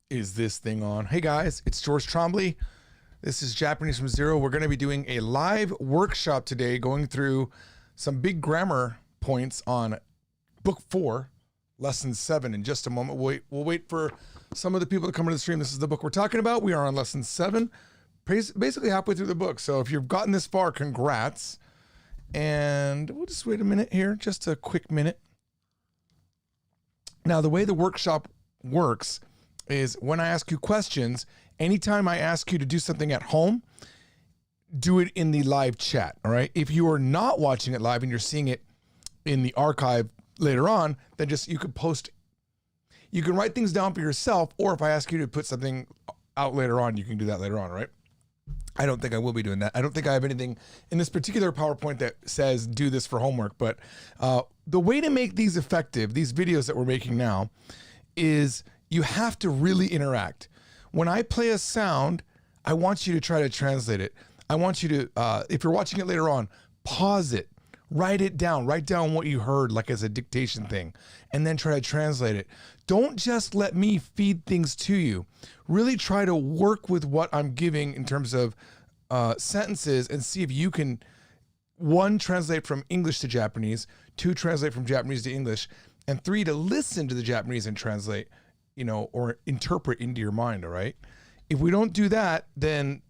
Is this thing on? Hey guys, it's George Trombley. This is Japanese from Zero. We're going to be doing a live workshop today, going through some big grammar points on Book 4, Lesson 7 in just a moment. We'll wait for some of the people to come to the stream. This is the book we're talking about. We are on Lesson 7, basically halfway through the book. So if you've gotten this far, congrats. And we'll just wait a minute here, just a quick minute. Now, the way the workshop works is when I ask you questions, anytime I ask you to do something at home, do it in the live chat, all right? If you are not watching it live and you're seeing it in the archive later on, then just you can write things down for yourself, or if I ask you to put something out later on, you can do that later on, right? I don't think I will be doing that. I don't think I have anything in this particular PowerPoint that says do this for homework, but the way to make these effective, these videos that we're making now, is you have to really interact. When I play a sound, I want you to try to translate it. I want you to, if you're watching it later on, pause it, write it down, write down what you heard like as a dictation thing, and then try to translate it. Don't just let me feed things to you. Really try to work with what I'm giving in terms of sentences and see if you can, 1, translate from English to Japanese, 2, translate from Japanese to English, and 3, to listen to the Japanese and translate, or interpret into your mind, all right? If we don't do that, then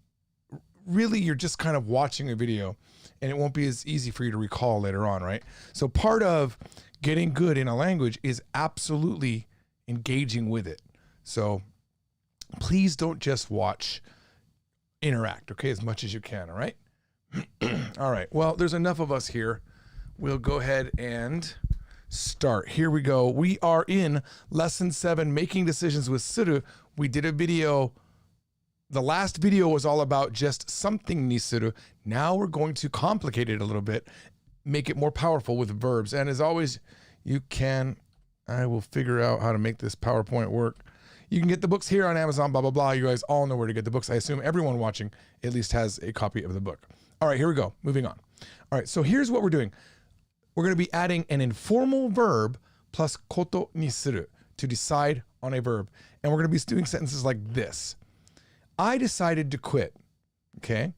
really you're just kind of watching a video and it won't be as easy for you to recall later on, right? So part of getting good in a language is absolutely engaging with it. So please don't just watch, interact, okay, as much as you can, all right? All right, well, there's enough of us here. We'll go ahead and start. Here we go. We are in Lesson 7, Making Decisions with Suru. We did a video. The last video was all about just something ni suru. Now we're going to complicate it a little bit, make it more powerful with verbs. And as always, I will figure out how to make this PowerPoint work. You can get the books here on Amazon, blah, blah, blah. You guys all know where to get the books. I assume everyone watching at least has a copy of the book. All right, here we go. Moving on. All right, so here's what we're doing. We're going to be adding an informal verb plus koto ni suru to decide on a verb. And we're going to be doing sentences like this. I decided to quit. Okay?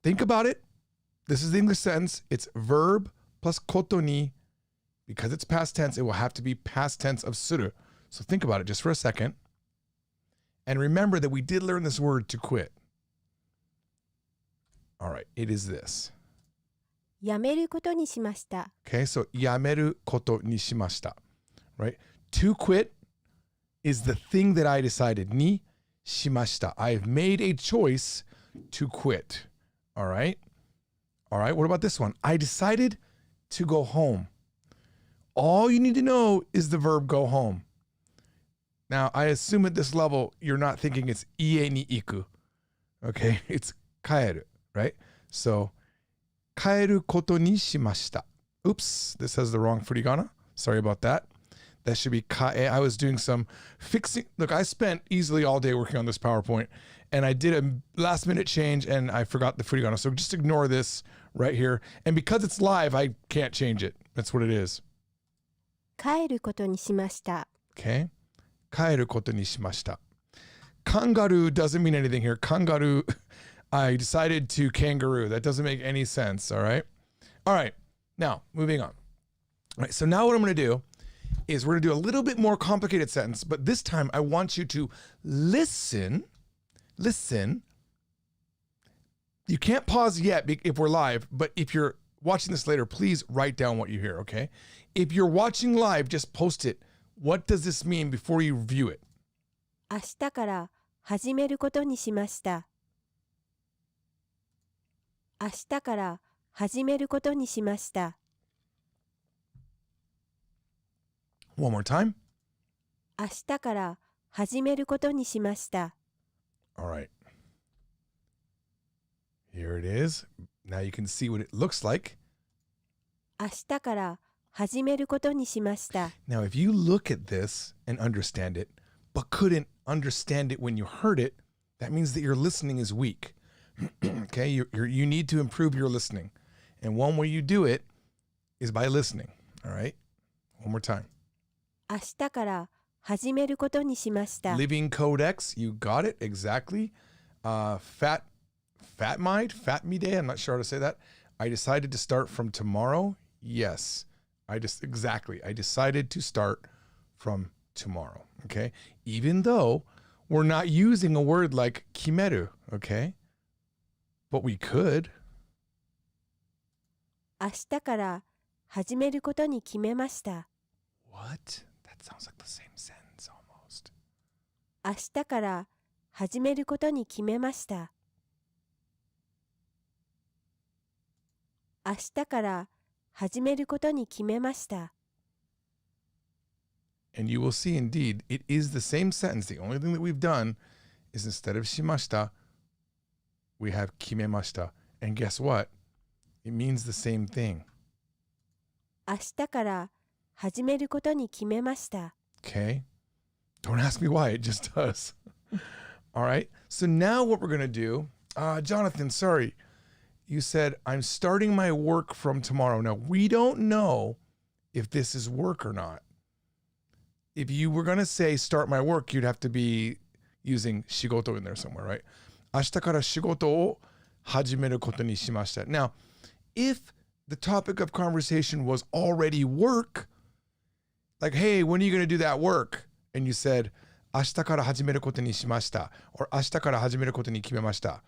Think about it. This is the English sentence. It's verb plus koto ni. Because it's past tense, it will have to be past tense of suru. So think about it just for a second. And remember that we did learn this word to quit. All right, it is this. やめることにしました。 Okay, so やめることにしました. Right? To quit is the thing that I decided. にしました. I've made a choice to quit. All right? All right, what about this one? I decided to go home. All you need to know is the verb go home. Now, I assume at this level, you're not thinking it's 家に行く. Okay? It's 帰る, right? So, 帰ることにしました. Oops, this has the wrong furigana. Sorry about that. That should be kae. I was doing some fixing. Look, I spent easily all day working on this PowerPoint, and I did a last minute change, and I forgot the furigana. So just ignore this right here. And because it's live, I can't change it. That's what it is. 帰ることにしました。 Okay? 帰ることにしました. Kangaroo doesn't mean anything here. Kangaroo, I decided to kangaroo. That doesn't make any sense, all right? All right, now, moving on. All right, so now what I'm going to do is we're going to do a little bit more complicated sentence, but this time I want you to listen. You can't pause yet if we're live, but if you're watching this later, please write down what you hear, okay? If you're watching live, just post it. What does this mean before you view it? 明日から始めることにしました。明日から始めることにしました。 One more time. 明日から始めることにしました。 All right. Here it is. Now you can see what it looks like. 明日から始めることにしました。 Now, if you look at this and understand it, but couldn't understand it when you heard it, that means that your listening is weak. Okay, you need to improve your listening. And one way you do it is by listening. All right? One more time. 明日から始めることにしました。 Living Codex, you got it, exactly. Fat me day, I'm not sure how to say that. I decided to start from tomorrow. Yes, I decided to start from tomorrow, okay? Even though we're not using a word like kimeru, okay? But we could. 明日から始めることに決めました。 What? That sounds like the same sentence almost. 明日から始めることに決めました。明日から始めることに決めました。 And you will see indeed, it is the same sentence. The only thing that we've done is instead of shimashita, we have kimemashita. And guess what? It means the same thing. 明日から始めることに決めました。 Okay? Don't ask me why, it just does. All right? So now what we're going to do, Jonathan, sorry. You said, I'm starting my work from tomorrow. Now, we don't know if this is work or not. If you were going to say start my work, you'd have to be using shigoto in there somewhere, right? 明日から仕事を始めることにしました. Now, if the topic of conversation was already work, like, hey, when are you going to do that work? And you said, 明日から始めることにしました or 明日から始めることに決めました.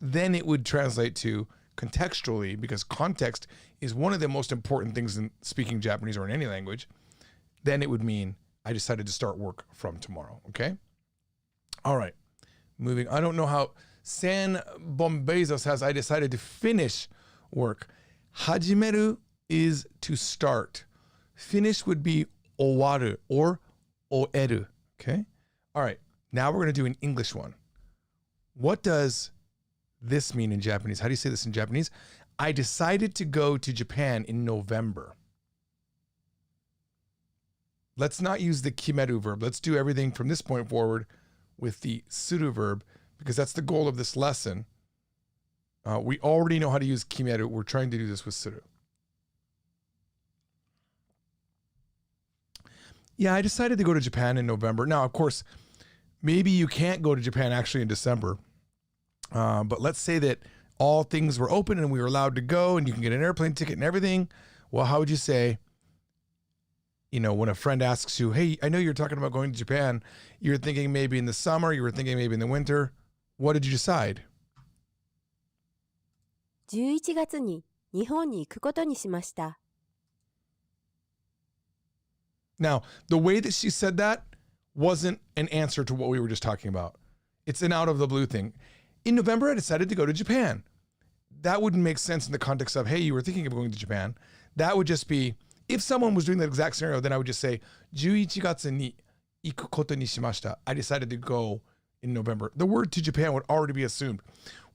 Then it would translate to contextually, because context is one of the most important things in speaking Japanese or in any language. Then it would mean I decided to start work from tomorrow. Okay. All right. Moving. I don't know how San Bombeza says I decided to finish work. Hajimeru is to start. Finish would be owaru or oeru. Okay. All right. Now we're going to do an English one. What does this mean in Japanese? How do you say this in Japanese? I decided to go to Japan in November. Let's not use the kimeru verb. Let's do everything from this point forward with the suru verb, because that's the goal of this lesson. We already know how to use kimeru. We're trying to do this with suru. Yeah, I decided to go to Japan in November. Now, of course, maybe you can't go to Japan actually in December. But let's say that all things were open and we were allowed to go and you can get an airplane ticket and everything. Well, how would you say, when a friend asks you, hey, I know you're talking about going to Japan. You're thinking maybe in the summer, you were thinking maybe in the winter. What did you decide? 11月に日本に行くことにしました。 Now, the way that she said that wasn't an answer to what we were just talking about. It's an out of the blue thing. In November, I decided to go to Japan. That wouldn't make sense in the context of, hey, you were thinking of going to Japan. That would just be, if someone was doing that exact scenario, then I would just say, 11月に行くことにしました. I decided to go in November. The word to Japan would already be assumed.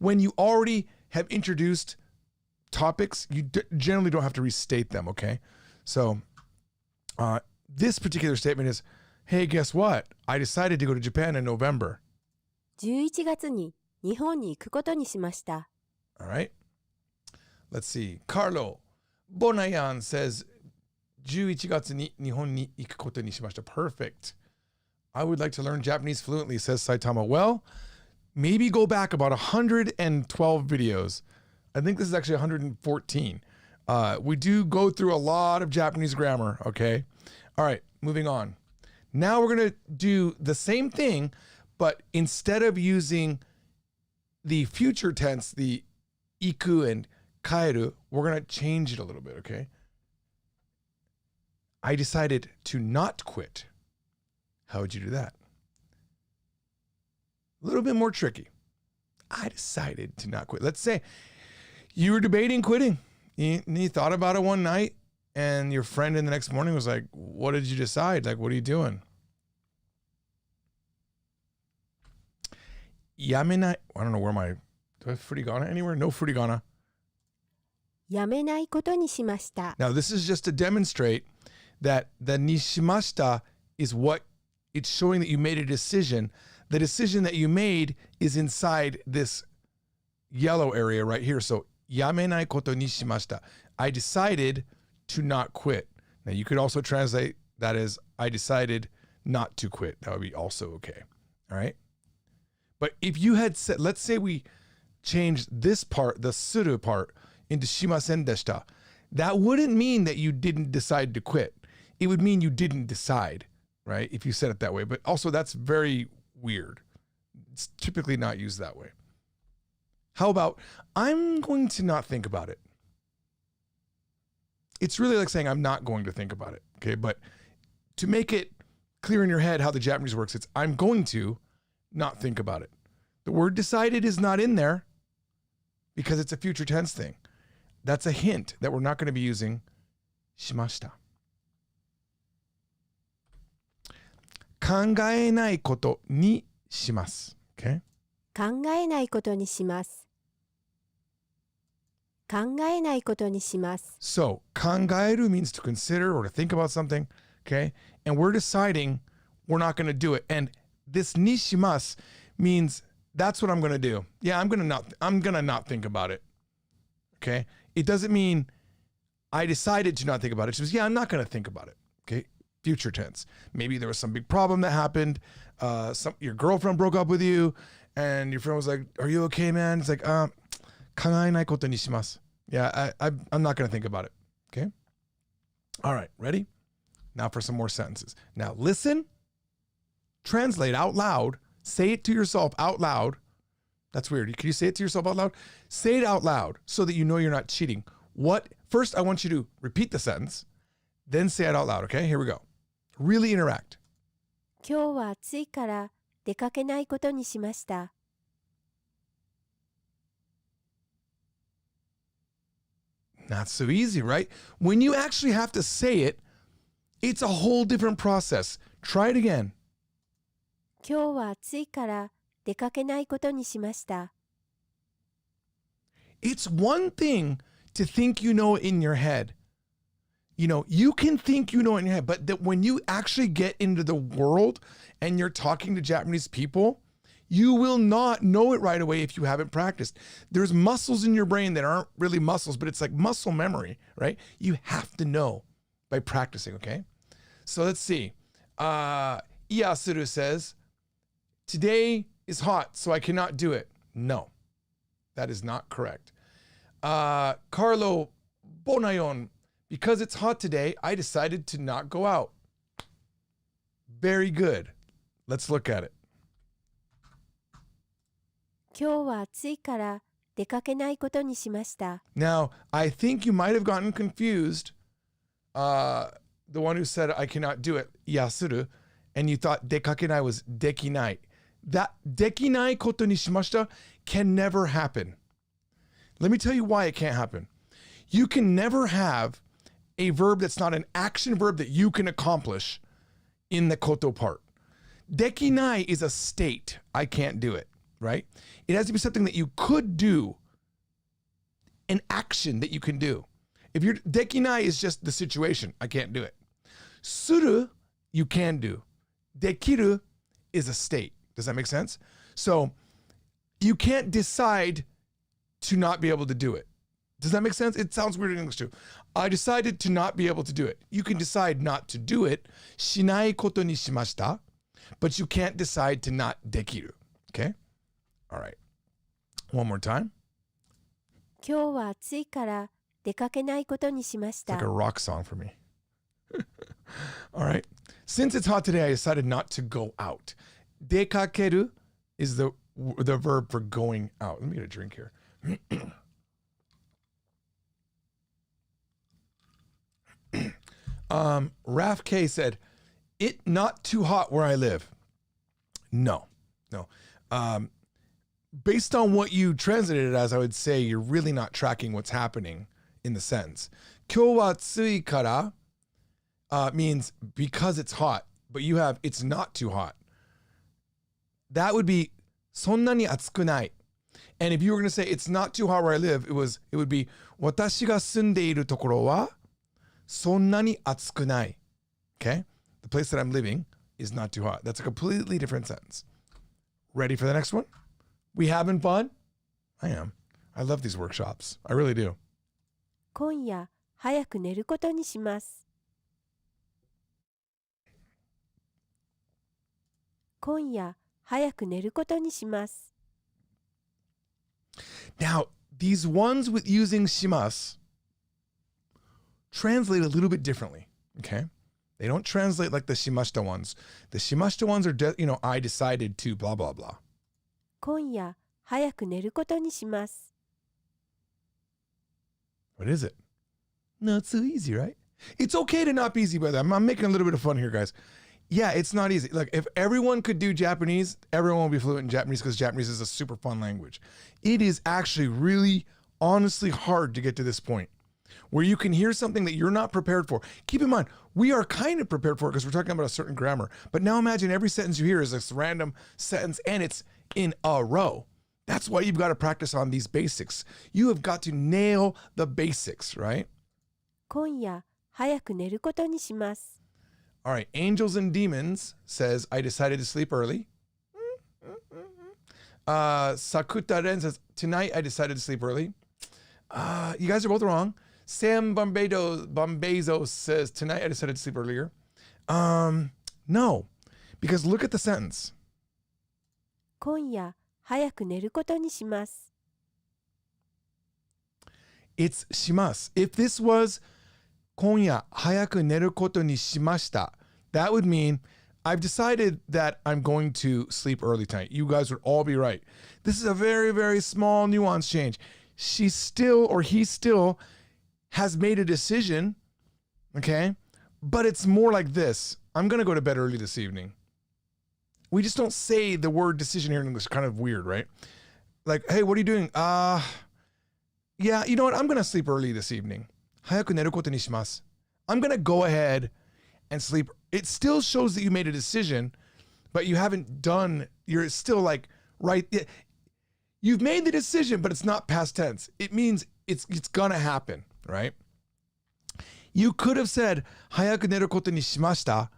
When you already have introduced topics, you generally don't have to restate them, okay? So this particular statement is, hey, guess what? I decided to go to Japan in November. 11月に日本に行くことにしました。 All right. Let's see. Carlo Bonayan says, 11月に日本に行くことにしました. Perfect. I would like to learn Japanese fluently, says Saitama. Well, maybe go back about 112 videos. I think this is actually 114. We do go through a lot of Japanese grammar, okay? All right, moving on. Now we're going to do the same thing, but instead of using the future tense, the iku and kaeru, we're going to change it a little bit, okay? I decided to not quit. How would you do that? A little bit more tricky. I decided to not quit. Let's say you were debating quitting. You thought about it one night, and your friend in the next morning was like, what did you decide? Like, what are you doing? Yamenai. I don't know where my... Do I have furigana anywhere? No furigana. やめないことにしました。 Now, this is just to demonstrate that the nishimashita is what it's showing that you made a decision. The decision that you made is inside this yellow area right here. So, yamenai koto ni shimashita. I decided to not quit. Now, you could also translate that as I decided not to quit. That would be also okay. All right. But if you had said, let's say we changed this part, the suru part, into shimasen deshita, that wouldn't mean that you didn't decide to quit. It would mean you didn't decide, right? If you said it that way. But also that's very weird. It's typically not used that way. How about, I'm going to not think about it. It's really like saying I'm not going to think about it, okay? But to make it clear in your head how the Japanese works, it's I'm going to not think about it. The word decided is not in there because it's a future tense thing. That's a hint that we're not going to be using shimashita. 考えないことにします。Okay? 考えないことにします。考えないことにします。So, 考える means to consider or to think about something, okay? And we're deciding we're not going to do it. And this nishimasu means that's what I'm going to do. Yeah, I'm going to not think about it. Okay? It doesn't mean I decided to not think about it. It just, yeah, I'm not going to think about it. Okay? Future tense. Maybe there was some big problem that happened. Your girlfriend broke up with you and your friend was like, "Are you okay, man?" It's like, 考えないことにします. Yeah, I'm not going to think about it. Okay? All right, ready? Now for some more sentences. Now listen, translate out loud, say it to yourself out loud. That's weird. Can you say it to yourself out loud? Say it out loud so that you know you're not cheating. First, I want you to repeat the sentence, then say it out loud, okay? Here we go. Really interact. 今日は暑いから出かけないことにしました。Not so easy, right? When you actually have to say it, it's a whole different process. Try it again. 今日は暑いから出かけないことにしました。It's one thing to think you know it in your head. You know, you can think you know it in your head, but that when you actually get into the world and you're talking to Japanese people, you will not know it right away if you haven't practiced. There's muscles in your brain that aren't really muscles, but it's like muscle memory, right? You have to know by practicing, okay? So let's see. Iyasuru says, today is hot, so I cannot do it. No, that is not correct. Carlo Bonayon, because it's hot today, I decided to not go out. Very good. Let's look at it. 今日は暑いから出かけないことにしました。Now, I think you might have gotten confused, the one who said I cannot do it, yasuru, and you thought dekakenai was dekinai. That dekinai koto ni shimashita can never happen. Let me tell you why it can't happen. You can never have a verb that's not an action verb that you can accomplish in the koto part. Dekinai is a state. I can't do it, right? It has to be something that you could do, an action that you can do. If you're dekinai is just the situation. I can't do it. Suru, you can do. Dekiru is a state. Does that make sense? So you can't decide to not be able to do it. Does that make sense? It sounds weird in English too. I decided to not be able to do it. You can decide not to do it. Shinai koto ni shimashita. But you can't decide to not dekiru. Okay? All right. One more time. 今日は暑いから出かけないことにしまし It's like た。 a rock song for me. All right. Since it's hot today, I decided not to go out. Dekakeru is the verb for going out. Let me get a drink here. Raf K said, it not too hot where I live. No. Based on what you translated it as, I would say you're really not tracking what's happening in the sentence. 今日は暑いから means because it's hot, but you have it's not too hot. That would be そんなに暑くない. And if you were going to say it's not too hot where I live, it would be 私が住んでいるところはそんなに暑くない. Okay? The place that I'm living is not too hot. That's a completely different sentence. Ready for the next one? We having fun? I am. I love these workshops. I really do. 今夜早く寝ることにします。今夜早く寝ることにします。 Now, these ones with using shimas translate a little bit differently, okay? They don't translate like the shimashita ones. The shimashita ones are, I decided to blah, blah, blah. 今夜早く寝ることにします。 What is it? Not so easy, right? It's okay to not be easy, brother. I'm making a little bit of fun here, guys. Yeah, it's not easy. Like, if everyone could do Japanese, everyone will be fluent in Japanese because Japanese is a super fun language. It is actually really, honestly hard to get to this point where you can hear something that you're not prepared for. Keep in mind, we are kind of prepared for it because we're talking about a certain grammar. But now imagine every sentence you hear is this random sentence and it's in a row. That's why you've got to practice on these basics. You have got to nail the basics, right? 今夜早く寝ることにします。 All right, Angels and Demons says, I decided to sleep early. Sakuta Ren says, tonight I decided to sleep early. You guys are both wrong. Sam Bombezo says, tonight I decided to sleep earlier. No, because look at the sentence. 今夜早く寝ることにします。 It's shimas. If this was 今夜早く寝ることにしました, that would mean I've decided that I'm going to sleep early tonight. You guys would all be right. This is a very, very small nuance change. She still, or he still, has made a decision, okay? But it's more like this. I'm going to go to bed early this evening. We just don't say the word decision here in English. Kind of weird, right? Like, hey, what are you doing? Yeah, you know what? I'm going to sleep early this evening. 早く寝ることにします. I'm going to go ahead and sleep. It still shows that you made a decision, but you haven't done, you're still like, right. You've made the decision, but it's not past tense. It means it's going to happen, right? You could have said, 早く寝ることにしました,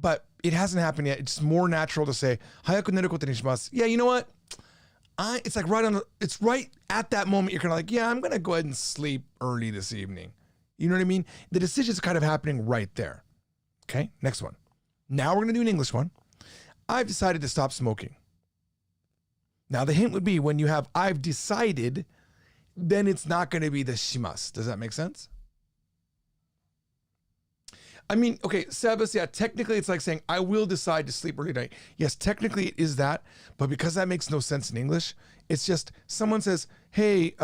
but it hasn't happened yet. It's more natural to say, 早く寝ることにします. Yeah, you know what? It's like it's right at that moment. You're kind of like, yeah, I'm going to go ahead and sleep early this evening. You know what I mean? The decision's kind of happening right there. Okay, next one. Now we're going to do an English one. I've decided to stop smoking. Now the hint would be when you have I've decided, then it's not going to be the shimas. Does that make sense? I mean, okay, Sebas, yeah, technically it's like saying, I will decide to sleep early tonight. Yes, technically it is that, but because that makes no sense in English, it's just someone says, hey,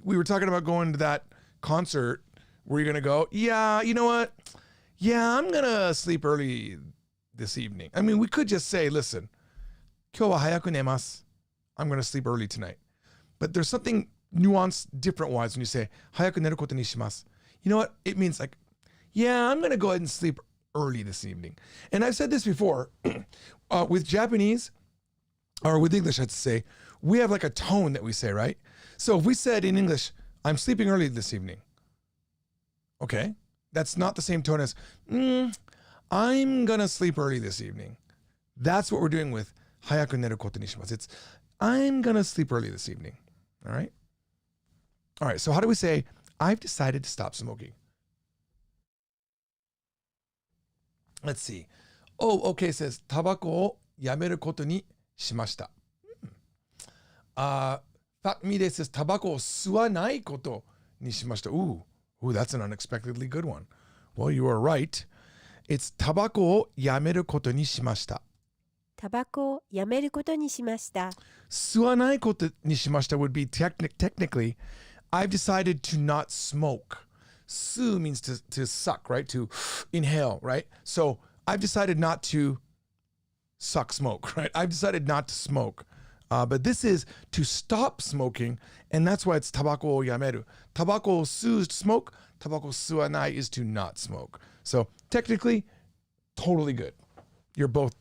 we were talking about going to that concert. Were you going to go? Yeah, you know what? Yeah, I'm going to sleep early this evening. I mean, we could just say, listen, 今日は早く寝ます. I'm going to sleep early tonight. But there's something nuanced different wise when you say, 早く寝ることにします. You know what? It means like, yeah, I'm going to go ahead and sleep early this evening. And I've said this before, with Japanese, or with English, I'd say, we have like a tone that we say, right? So if we said in English, I'm sleeping early this evening. Okay. That's not the same tone as, I'm going to sleep early this evening. That's what we're doing with 早く寝ることにします. It's, I'm going to sleep early this evening. All right. All right. So how do we say, I've decided to stop smoking? Let's see. Oh, okay, it says, タバコをやめることにしました. Fatmide says, タバコを吸わないことにしました. Ooh, that's an unexpectedly good one. Well, you are right. It's タバコをやめることにしました. タバコをやめることにしました。吸わないことにしました would be technically, I've decided to not smoke. Su means to suck, right? To inhale, right? So I've decided not to suck smoke, right? I've decided not to smoke. But this is to stop smoking, and that's why it's タバコをやめる. タバコを吸う smoke, タバコを吸わない is to not smoke. So technically, totally good. You're both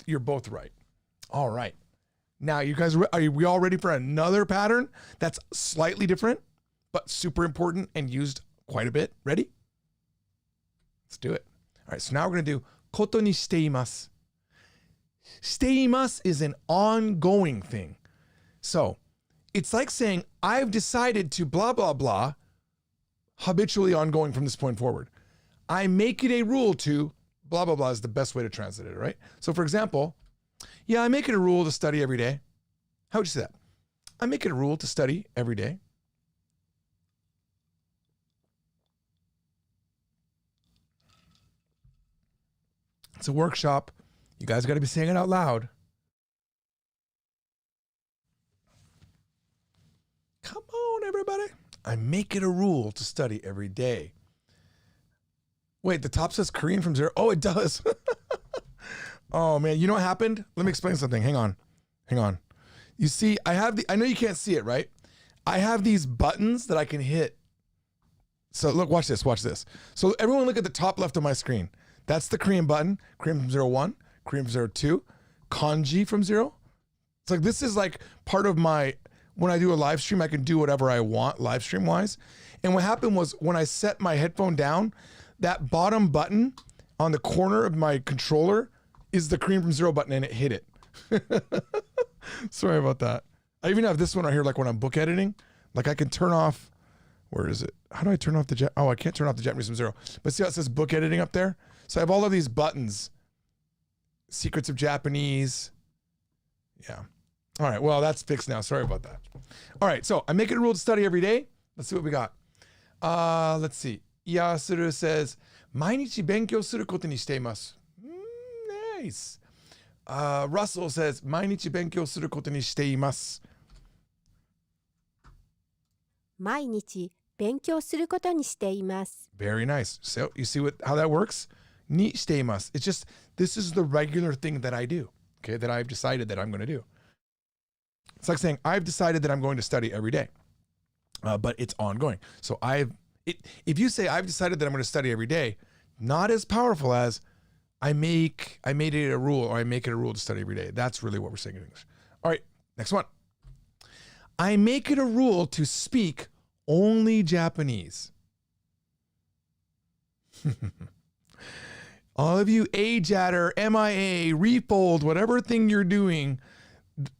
right. All right. Now, you guys, are we all ready for another pattern that's slightly different, but super important and used quite a bit? Ready? Let's do it. All right, so now we're going to do ことにしています. しています is an ongoing thing. So it's like saying, I've decided to blah, blah, blah, habitually ongoing from this point forward. I make it a rule to blah, blah, blah is the best way to translate it, right? So for example, Yeah, I make it a rule to study every day. How would you say that? I make it a rule to study every day. It's a workshop. You guys got to be saying it out loud. Come on, everybody. I make it a rule to study every day. Wait, the top says Korean from 0. Oh, it does. Oh, man. You know what happened? Let me explain something. Hang on. You see, I know you can't see it, right? I have these buttons that I can hit. So look, watch this. So everyone look at the top left of my screen. That's the Korean button. Korean from 01, Korean from 02, kanji from 0. It's like, this is like part of my, when I do a live stream, I can do whatever I want live stream wise. And what happened was when I set my headphone down, that bottom button on the corner of my controller is the Korean from 0 button, and it hit it. Sorry about that. I even have this one right here, like when I'm book editing, like I can turn off, where is it? How do I turn off the, I can't turn off the Japanese from 0. But see how it says book editing up there? So I have all of these buttons. Secrets of Japanese. Yeah. All right, well, that's fixed now. Sorry about that. All right, so I make it a rule to study every day. Let's see what we got. Let's see. Yasuru says, 毎日勉強することにしています. Nice. Russell says, 毎日勉強することにしています. 毎日勉強することにしています. Very nice. So you see how that works? にしています. It's just, this is the regular thing that I do, okay, that I've decided that I'm going to do. It's like saying, I've decided that I'm going to study every day, but it's ongoing. So if you say, I've decided that I'm going to study every day, not as powerful as I made it a rule, or I make it a rule to study every day. That's really what we're saying in English. All right, next one. I make it a rule to speak only Japanese. All of you AJATter, MIA, Refold, whatever thing you're doing,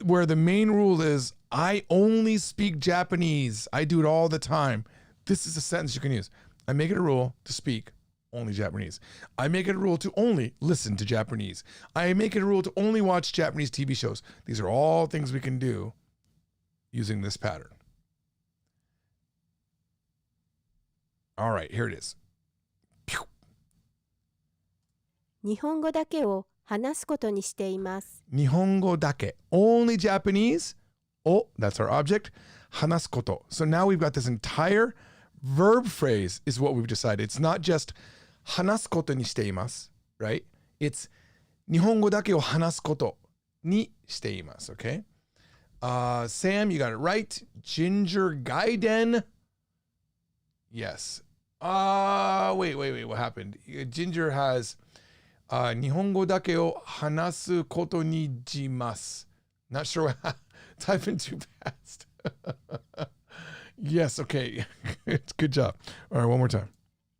where the main rule is, I only speak Japanese. I do it all the time. This is a sentence you can use. I make it a rule to speak only Japanese. I make it a rule to only listen to Japanese. I make it a rule to only watch Japanese TV shows. These are all things we can do using this pattern. All right, here it is. 日本語だけを話すことにしています. 日本語だけ. Only Japanese. Oh, that's our object. 話すこと. So now we've got this entire verb phrase is what we've decided. It's not just 話すことにしています, right? It's 日本語だけを話すことにしています, okay? Sam, you got it right. Ginger Gaiden. Yes. Wait, what happened? Ginger has 日本語だけを話すことにします. Not sure what typing too fast. Yes, okay. Good job. All right, one more time.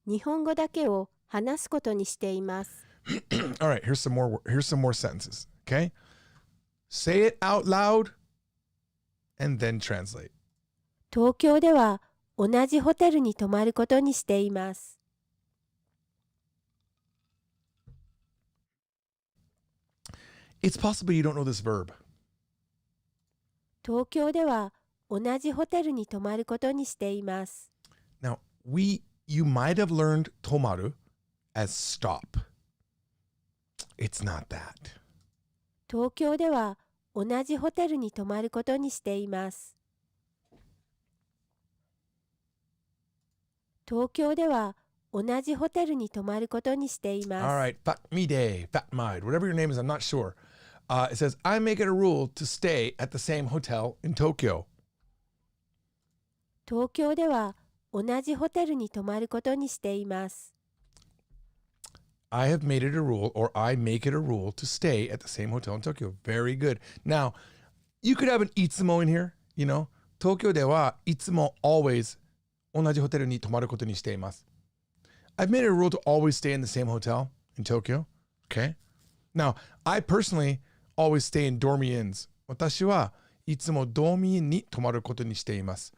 日本語だけを話すことにしています. All right, here's some more sentences, okay? Say it out loud and then translate. 東京では同じホテルに泊まることにしています. It's possible you don't know this verb. 東京では同じホテルに泊まることにしています. Now, you might have learned 泊まる as stop. It's not that. 東京では同じホテルに泊まることにしています. 東京では同じホテルに泊まることにしています. All right, Fat Me Day, Fat Mind, whatever your name is, I'm not sure. It says, I make it a rule to stay at the same hotel in Tokyo. 東京では同じホテルに泊まることにしています. I have made it a rule, or I make it a rule to stay at the same hotel in Tokyo. Very good. Now, you could have an いつも in here, you know. 東京ではいつも always 同じホテルに泊まることにしています. I've made it a rule to always stay in the same hotel in Tokyo. Okay. Now, I personally always stay in dormy inns. 私はいつもドーミーインに泊まることにしています.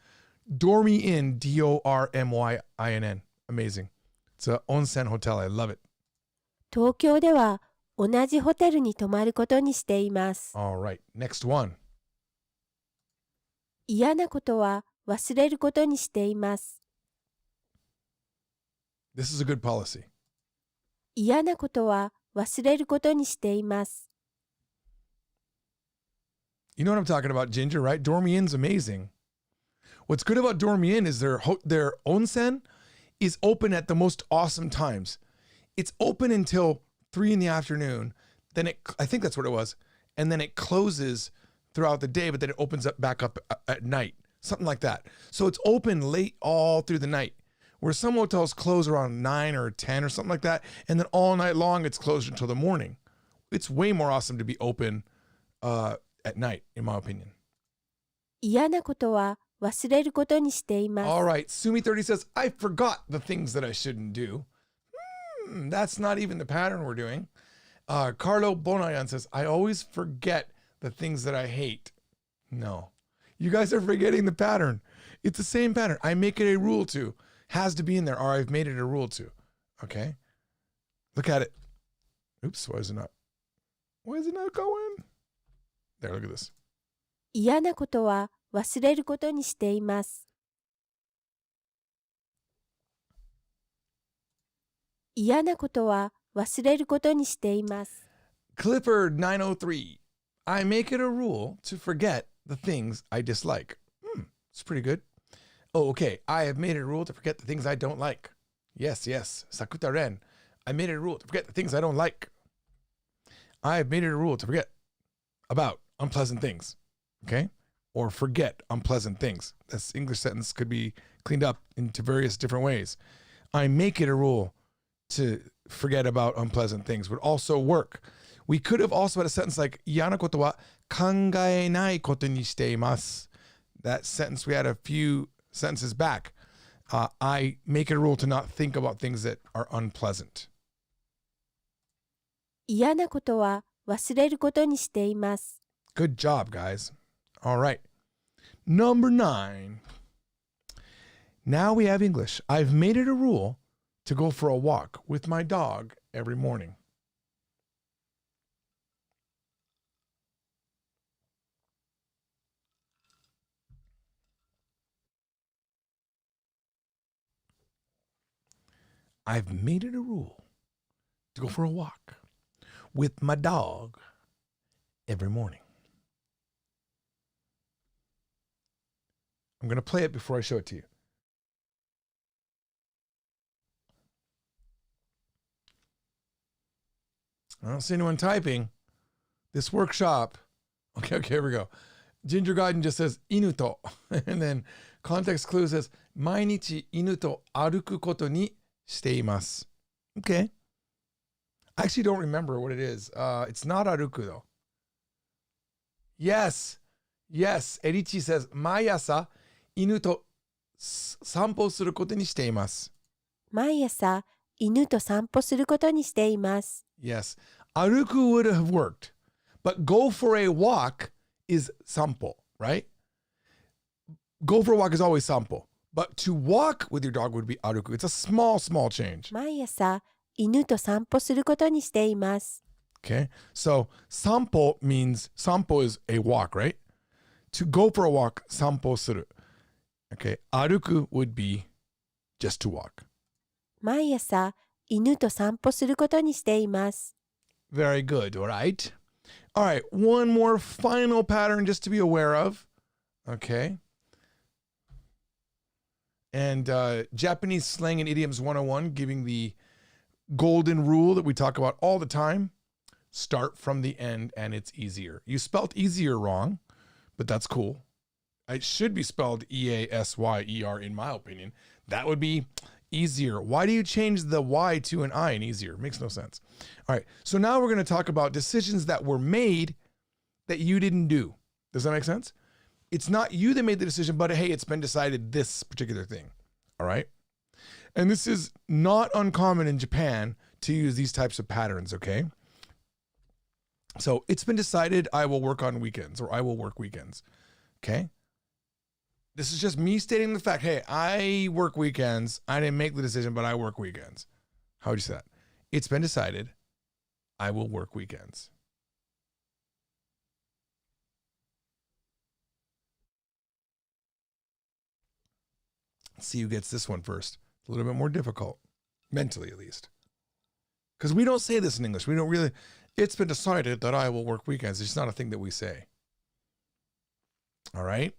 Dormy Inn, D-O-R-M-Y-I-N-N. Amazing. It's an onsen hotel. I love it. 東京では同じホテルに泊まることにしています。All right. Next one. 嫌なことは忘れることにしています。This is a good policy. 嫌なことは忘れることにしています。You know what I'm talking about, Ginger, right? Dormy-in's amazing. What's good about Dormy-in is their onsen is open at the most awesome times. It's open until 3 in the afternoon. Then I think that's what it was. And then it closes throughout the day, but then it opens up back up at night. Something like that. So it's open late all through the night. Where some hotels close around 9 or 10 or something like that. And then all night long, it's closed until the morning. It's way more awesome to be open at night, in my opinion. 嫌なことは忘れることにしています。All right. Sumi30 says, I forgot the things that I shouldn't do. That's not even the pattern we're doing. Carlo Bonayan says, I always forget the things that I hate. No. You guys are forgetting the pattern. It's the same pattern. I make it a rule to. Has to be in there, or I've made it a rule to. Okay? Look at it. Oops, why is it not going? There, look at this. 嫌なことは忘れることにしています。嫌なことは忘れることにしています。Clifford903. I make it a rule to forget the things I dislike. It's pretty good. Oh, okay. I have made it a rule to forget the things I don't like. Yes. Sakuta Ren. I made it a rule to forget the things I don't like. I have made it a rule to forget about unpleasant things. Okay? Or forget unpleasant things. This English sentence could be cleaned up into various different ways. I make it a rule to forget about unpleasant things would also work. We could have also had a sentence like 嫌なことは考えないことにしています. That sentence we had a few sentences back. I make it a rule to not think about things that are unpleasant. 嫌なことは忘れることにしています。Good job, guys. All right. Number 9. Now we have English. I've made it a rule to go for a walk with my dog every morning. I've made it a rule to go for a walk with my dog every morning. I'm going to play it before I show it to you. I don't see anyone typing. This workshop. Okay, here we go. Ginger Garden just says, 犬と. And then context clue says, 毎日犬と歩くことにしています. Okay. I actually don't remember what it is. It's not 歩く though. Yes. Erichi says, 毎朝犬と散歩することにしています. 毎朝犬と散歩することにしています。Yes. 歩く would have worked. But go for a walk is 散歩, right? Go for a walk is always 散歩. But to walk with your dog would be 歩く. It's a small change. 毎朝犬と散歩することにしています。Okay. So 散歩 means 散歩 is a walk, right? To go for a walk, 散歩する. Okay. 歩く would be just to walk. 毎朝犬と散歩することにしています。Very good. All right. All right. One more final pattern just to be aware of. Okay. And Japanese slang and idioms 101, giving the golden rule that we talk about all the time. Start from the end and it's easier. You spelled easier wrong, but that's cool. It should be spelled E-A-S-Y-E-R in my opinion. That would be easier. Why do you change the Y to an I in easier? Makes no sense. All right. So now we're going to talk about decisions that were made that you didn't do. Does that make sense? It's not you that made the decision, but hey, it's been decided this particular thing. All right. And this is not uncommon in Japan to use these types of patterns. Okay. So it's been decided I will work on weekends or I will work weekends. Okay. This is just me stating the fact, hey, I work weekends. I didn't make the decision, but I work weekends. How would you say that? It's been decided I will work weekends. Let's see who gets this one first. It's a little bit more difficult, mentally at least. Because we don't say this in English. We don't really, it's been decided that I will work weekends. It's just not a thing that we say. All right?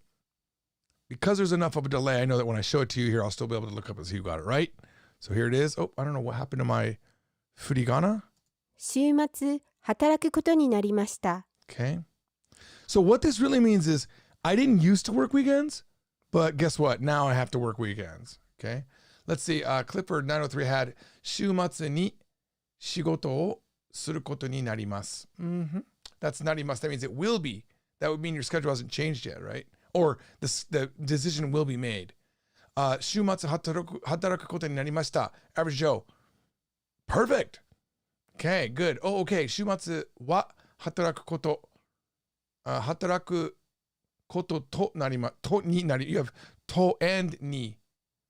Because there's enough of a delay, I know that when I show it to you here, I'll still be able to look up and see who got it right. So here it is. Oh, I don't know what happened to my furigana. 週末、働くことになりました。 Okay. So what this really means is I didn't used to work weekends, but guess what? Now I have to work weekends. Okay. Let's see. Clifford 903 had 週末に仕事をすることになります. That's なります. That means it will be. That would mean your schedule hasn't changed yet, right? Or the decision will be made. 週末働くことになりました. Average Joe. Perfect. Okay, good. Oh, okay. 週末は働くこと。働くこととなりま、とになり。You have to and ni.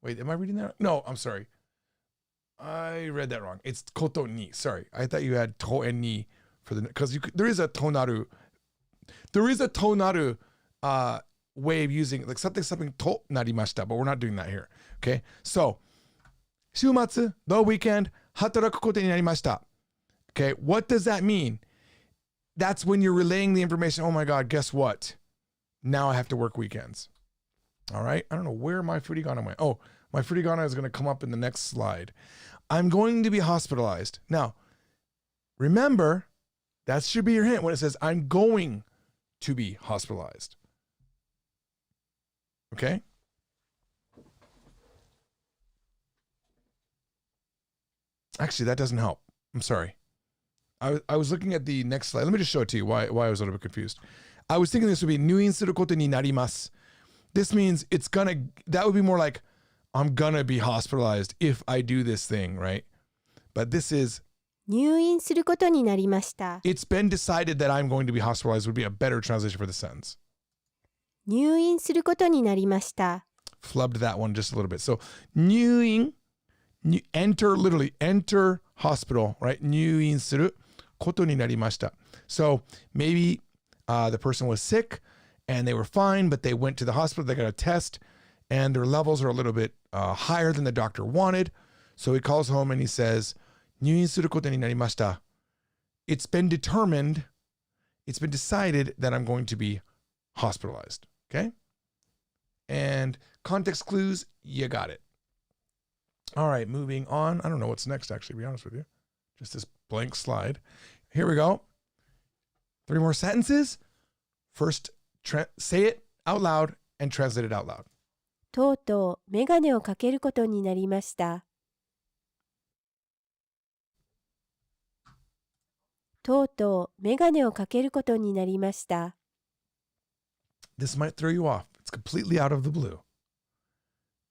Wait, am I reading that? No, I'm sorry. I read that wrong. It's koto ni. Sorry. I thought you had to and ni for the, because there is a tonaru. There is a tonaru way of using like something to narimashita, but we're not doing that here. Okay. So, 週末, the weekend, 働くことになりました. Okay. What does that mean? That's when you're relaying the information. Oh my God, guess what? Now I have to work weekends. All right. I don't know where my furigana went. Oh, my furigana is going to come up in the next slide. I'm going to be hospitalized. Now, remember, that should be your hint when it says, I'm going to be hospitalized. Okay? Actually, that doesn't help. I'm sorry. I was looking at the next slide. Let me just show it to you why I was a little bit confused. I was thinking this would be 入院することになります. This means that would be more like, I'm gonna be hospitalized if I do this thing, right? But this is 入院することになりました。 it's been decided that I'm going to be hospitalized would be a better translation for the sentence. 入院することになりました。 Flubbed that one just a little bit. So 入院, literally enter hospital, right? 入院することになりました. So maybe the person was sick and they were fine, but they went to the hospital, they got a test, and their levels are a little bit higher than the doctor wanted. So he calls home and he says, 入院することになりました. It's been determined, it's been decided that I'm going to be hospitalized. Okay? And context clues, you got it. All right, moving on. I don't know what's next, actually, to be honest with you. Just this blank slide. Here we go. 3 more sentences. First, say it out loud and translate it out loud. とうとうメガネをかけることになりました。とうとうメガネをかけることになりました。 This might throw you off. It's completely out of the blue.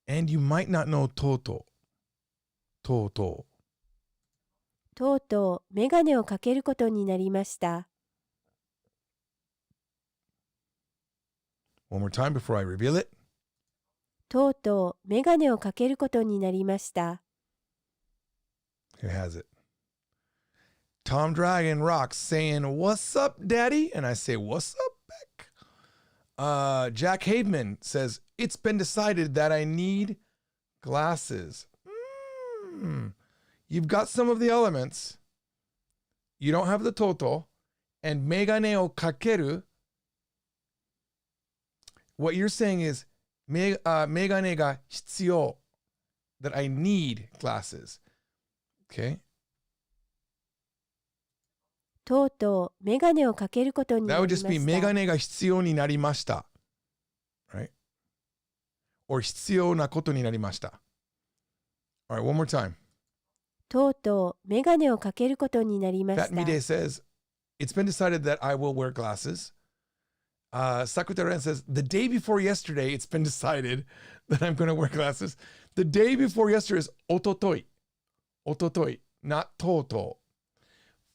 And you might not know とうとう。とうとう。とうとうメガネをかけることになりました。 One more time before I reveal it. とうとうメガネをかけることになりました。 Here has it. Tom Dragon rocks saying, "What's up, Daddy?" And I say, "What's up, Beck?" Jack Haveman says, "It's been decided that I need glasses." You've got some of the elements. You don't have the toto. And megane o kakeru. What you're saying is, megane ga hitsuyo. That I need glasses. Okay? とうとうメガネをかけることにな That り would まし just be た。メガネが必要になりました。Right? Or 必要なことになりました。Alright, one more time. とうとうメガネをかけることになりまし Fat た。 Mide says, it's been decided that I will wear glasses. Sakutaren says, the day before yesterday, it's been decided that I'm going to wear glasses. The day before yesterday is ototoi. Ototoi, not toto.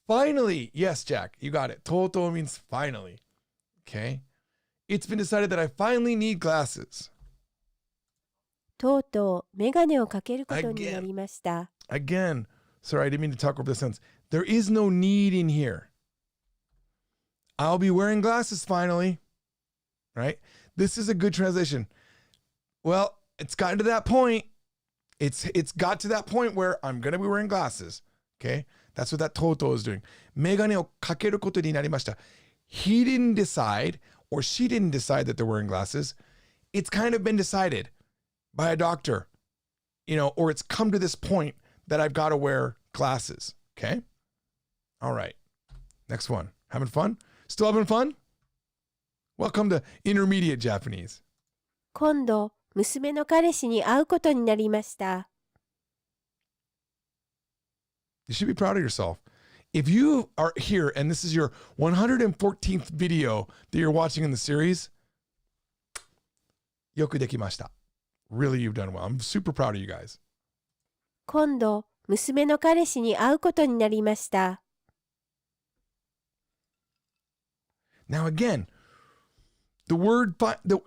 Finally, yes, Jack, you got it. Toto means finally. Okay. It's been decided that I finally need glasses. とうとうメガネをかけることになりました。 Again, sorry, I didn't mean to talk over the sentence. There is no need in here. I'll be wearing glasses finally. Right? This is a good translation. Well, it's gotten to that point. It's got to that point where I'm going to be wearing glasses. Okay? That's what that Toto is doing. メガネをかけることになりました. He didn't decide, or she didn't decide that they're wearing glasses. It's kind of been decided by a doctor, or it's come to this point that I've got to wear glasses. Okay? All right. Next one. Having fun? Still having fun? Welcome to intermediate Japanese. 今度、娘の彼氏に会うことになりました。You should be proud of yourself. If you are here and this is your 114th video that you're watching in the series, よくできました. Really, you've done well. I'm super proud of you guys. 今度、娘の彼氏に会うことになりました。Now again, the word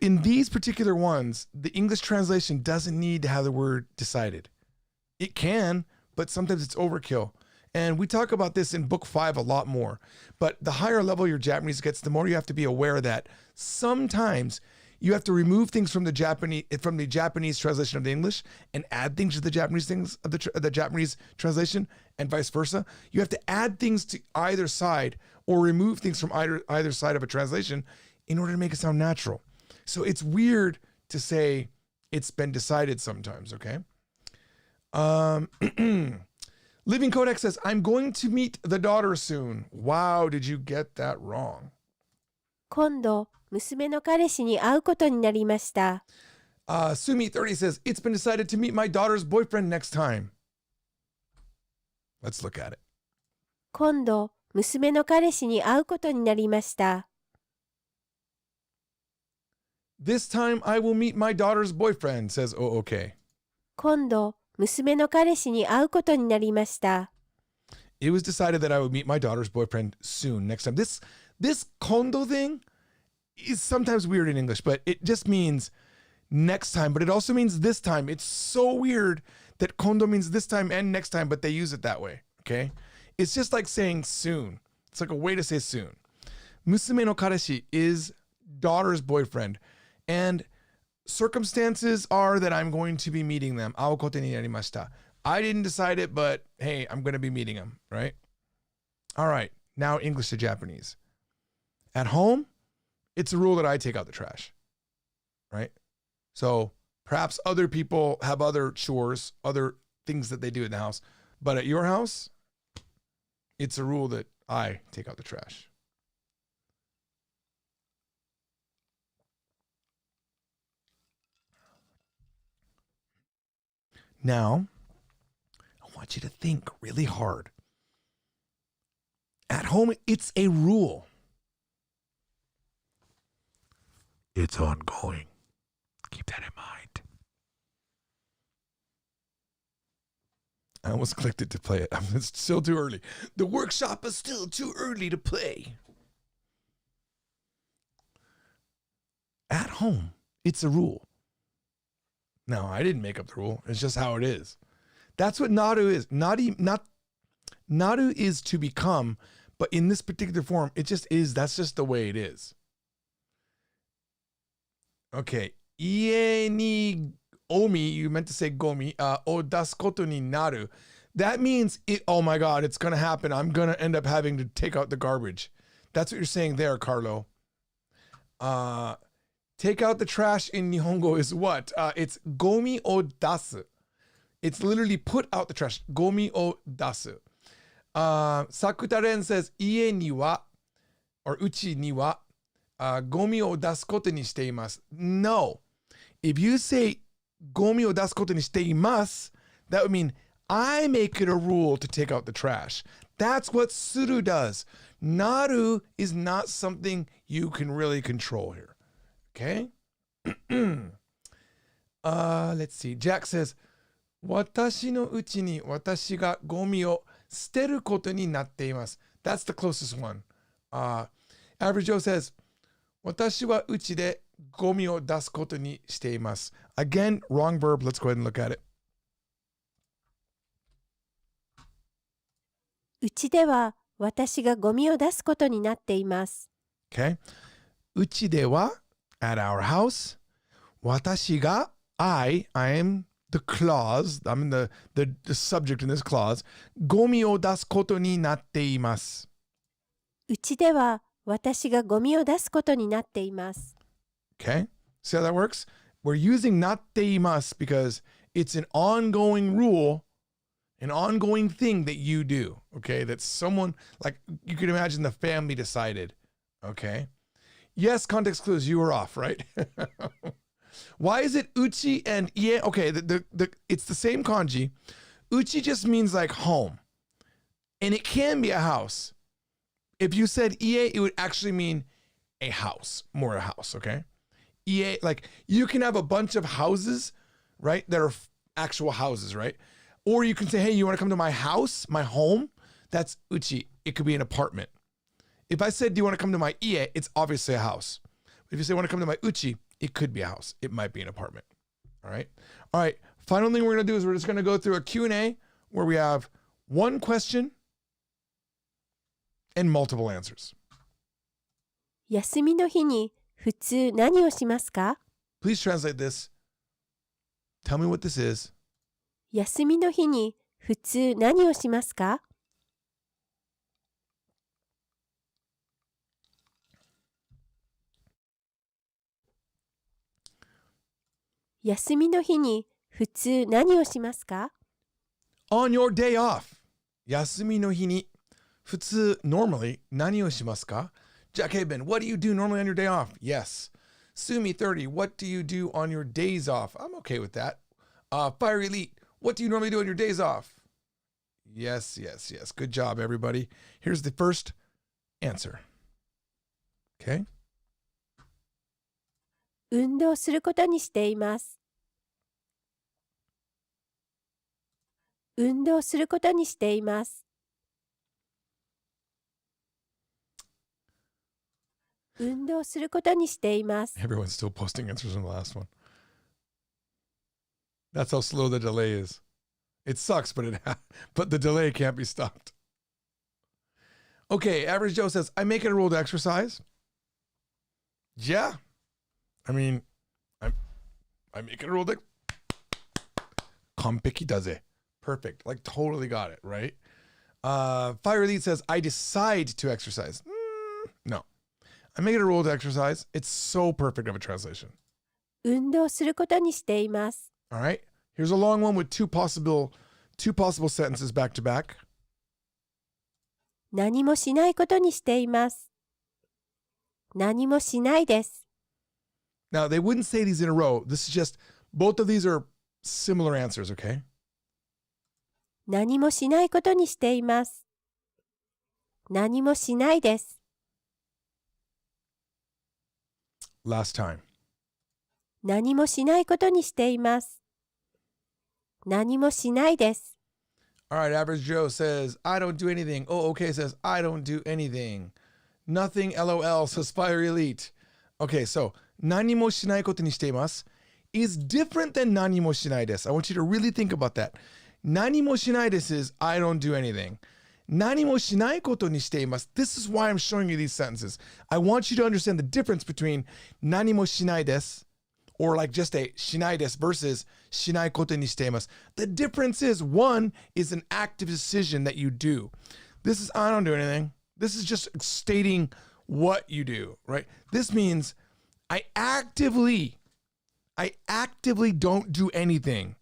in these particular ones, the English translation doesn't need to have the word decided. It can, but sometimes it's overkill. And we talk about this in book 5 a lot more. But the higher level your Japanese gets, the more you have to be aware that sometimes you have to remove things from the Japanese translation of the English and add things to the Japanese things of the Japanese translation, and vice versa. You have to add things to either side or remove things from either side of a translation in order to make it sound natural. So it's weird to say it's been decided sometimes, okay? Living Codex says, I'm going to meet the daughter soon. Wow, did you get that wrong? 今度、娘の彼氏に会うことになりました。Sumi30 says, it's been decided to meet my daughter's boyfriend next time. Let's look at it. 今度、娘の彼氏に会うことになりました。This time I will meet my daughter's boyfriend, says Oh okay. 今度、娘の彼氏に会うことになりました。It was decided that I would meet my daughter's boyfriend soon, next time. This kondo thing is sometimes weird in English, but it just means next time, but it also means this time. It's so weird that kondo means this time and next time, but they use it that way, okay? It's just like saying soon. It's like a way to say soon. Musume no kareshi is daughter's boyfriend, and circumstances are that I'm going to be meeting them. Ao kote ni narimashita. I didn't decide it, but hey, I'm going to be meeting him, right? All right, now English to Japanese. At home, it's a rule that I take out the trash, right? So perhaps other people have other chores, other things that they do in the house, but at your house, it's a rule that I take out the trash. Now, I want you to think really hard. At home, it's a rule. It's ongoing. Keep that in mind. I almost clicked it to play it. It's still too early. The workshop is still too early to play. At home, it's a rule. No, I didn't make up the rule. It's just how it is. That's what naru is. Naru is to become, but in this particular form, it just is. That's just the way it is. Okay. Ie ni omi, you meant to say gomi, o dasu koto ni naru. That means, oh my God, it's going to happen. I'm going to end up having to take out the garbage. That's what you're saying there, Carlo. Take out the trash in Nihongo is what? It's gomi o dasu. It's literally put out the trash. Gomi o dasu. Sakutaren says, ie ni wa, or uchi ni wa, gomi o dasu koto ni shite imasu. No. If you say gomi o dasu koto ni shite imasu, that would mean I make it a rule to take out the trash. That's what suru does. Naru is not something you can really control here. Okay? Let's see. Jack says, 私のうちに私がゴミを捨てることになっています. That's the closest one. Average Joe says, 私はうちでゴミを出すことにしています. Again, wrong verb. Let's go ahead and look at it. うちでは私がゴミを出すことになっています。Okay? うちでは at our house. 私が I am the clause. I'm the subject in this clause. ゴミを出すことになっています。うちでは私がゴミを出すことになっています。Okay? See how that works? We're using なっています because it's an ongoing rule, an ongoing thing that you do. Okay? That someone, like you can imagine the family decided. Okay? Yes, context clues, you were off, right? Why is it uchi and ie? Okay, it's the same kanji. Uchi just means like home. And it can be a house. If you said ie, it would actually mean a house, more a house, okay? Ie, like you can have a bunch of houses, right? That are actual houses, right? Or you can say, hey, you want to come to my house, my home? That's uchi. It could be an apartment. If I said, do you want to come to my ie? It's obviously a house. If you say, want to come to my uchi? It could be a house. It might be an apartment. All right. All right. Final thing we're going to do is we're just going to go through a Q&A where we have one question and multiple answers. 休みの日に普通何をしますか？ Please translate this. Tell me what this is. 休みの日に普通何をしますか？休みの日に普通何をしますか？ On your day off. 休みの日に普通 normally 何をしますか? Jack Haben, what do you do normally on your day off? Yes. Sumi30, what do you do on your days off? I'm okay with that. Fire Elite, what do you normally do on your days off? Yes, yes, yes. Good job, everybody. Here's the first answer. Okay? 運動することにしています。運動することにしています。運動することにしています。Everyone's still posting answers on the last one. That's how slow the delay is. It sucks, but the delay can't be stopped. Okay, Average Joe says, I make it a rule to exercise. Yeah. I mean, I make it a rule to... Kompeki does it. Perfect. Like, totally got it, right? Fire Elite says, I decide to exercise. No. I make it a rule to exercise. It's so perfect of a translation. 運動することにしています。All right. Here's a long one with two possible sentences back to back. 何もしないことにしています。何もしないです。Now, they wouldn't say these in a row. This is just, both of these are similar answers, okay? 何もしないことにしています。何もしないです。Last time. 何もしないことにしています。何もしないです。All right, Average Joe says, I don't do anything. Oh, okay says, I don't do anything. Nothing, LOL, says Fire Elite. Okay, so, 何もしないことにしています is different than 何もしないです. I want you to really think about that. 何もしないです is, I don't do anything. 何もしないことにしています. This is why I'm showing you these sentences. I want you to understand the difference between 何もしないです or like just a しないです versus しないことにしています. The difference is one is an active decision that you do. This is I don't do anything. This is just stating what you do, right? This means I actively don't do anything.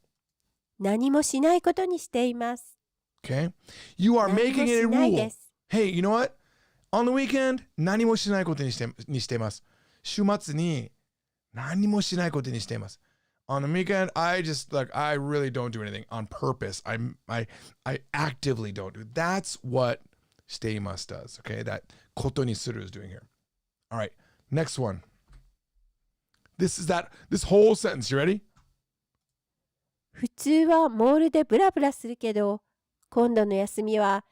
何もしないことにしています。Okay? You are 何も making it a しないで rule. す。Hey, you know what? On the weekend, 何もしないことにしています。週末に何もしないことにしています。On the weekend, I really don't do anything on purpose. I actively don't do. That's what しています does. Okay? That ことにする is doing here. All right. Next one. This whole sentence. You ready? 普通はモールでブラブラするけど、今度の休みは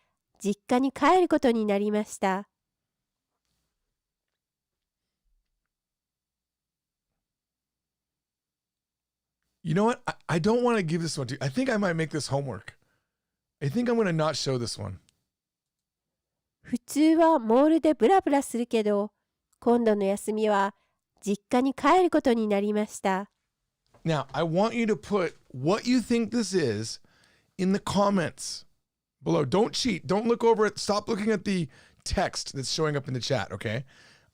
実家に帰ることになりました。You know what? I don't want to give this one to you. I think I might make this homework. I think I'm going to not show this one. 普通はモールでブラブラするけど、今度の休みは実家に帰ることになりました。Now, I want you to put what you think this is in the comments below. Don't cheat. Don't look over it. Stop looking at the text that's showing up in the chat, okay?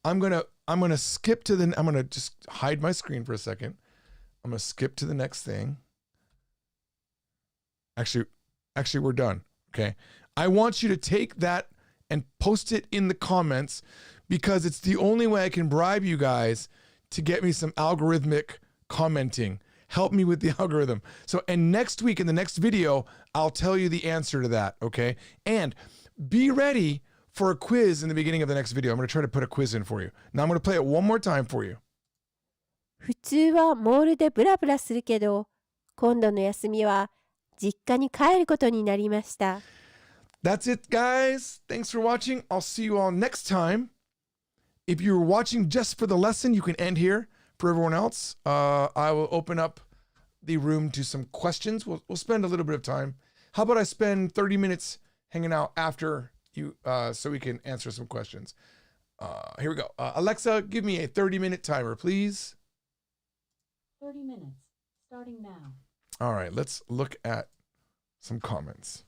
I'm gonna skip to I'm gonna just hide my screen for a second. I'm gonna skip to the next thing. Actually, we're done, okay? I want you to take that and post it in the comments because it's the only way I can bribe you guys to get me some algorithmic commenting. Help me with the algorithm. So, and next week in the next video, I'll tell you the answer to that, okay? And be ready for a quiz in the beginning of the next video. I'm going to try to put a quiz in for you. Now I'm going to play it one more time for you. 普通はモールでブラブラするけど、今度の休みは実家に帰ることになりました。That's it, guys. Thanks for watching. I'll see you all next time. If you're watching just for the lesson, you can end here. For everyone else, I will open up the room to some questions. We'll spend a little bit of time. How about I spend 30 minutes hanging out after you so we can answer some questions. Here we go. Alexa, give me a 30-minute timer, please. 30 minutes, starting now. All right, let's look at some comments.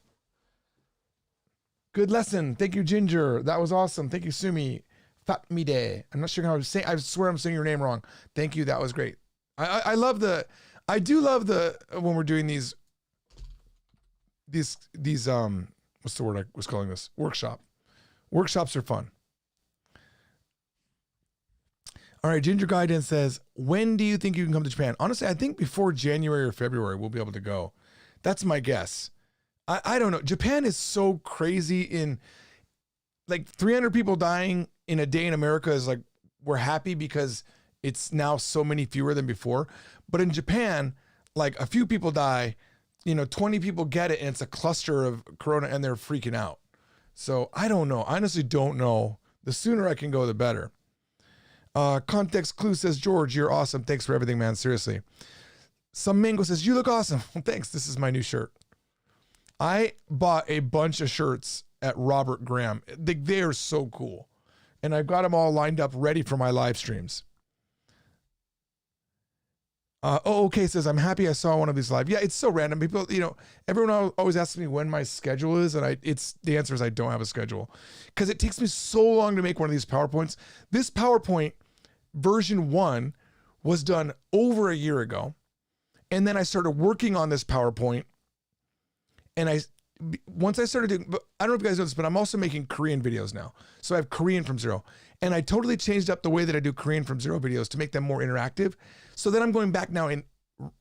Good lesson. Thank you, Ginger. That was awesome. Thank you, Sumi. Fatmide. I'm not sure how to say. I swear I'm saying your name wrong. Thank you. That was great. I love the. I do love the when we're doing these. What's the word I was calling this? Workshop. Workshops are fun. All right, Ginger Guidance says, when do you think you can come to Japan? Honestly, I think before January or February we'll be able to go. That's my guess. I don't know. Japan is so crazy in like 300 people dying in a day in America is like, we're happy because it's now so many fewer than before. But in Japan, like a few people die, 20 people get it and it's a cluster of corona and they're freaking out. So I don't know. I honestly don't know. The sooner I can go, the better. Context Clue says, George, you're awesome. Thanks for everything, man. Seriously. Some Mango says, you look awesome. Thanks. This is my new shirt. I bought a bunch of shirts at Robert Graham. They are so cool. And I've got them all lined up ready for my live streams. Okay says, I'm happy I saw one of these live. Yeah, it's so random. People, everyone always asks me when my schedule is. And the answer is I don't have a schedule. Because it takes me so long to make one of these PowerPoints. This PowerPoint version 1 was done over a year ago. And then I started working on this PowerPoint. And once I started doing, I don't know if you guys know this, but I'm also making Korean videos now. So I have Korean from zero. And I totally changed up the way that I do Korean from zero videos to make them more interactive. So then I'm going back now and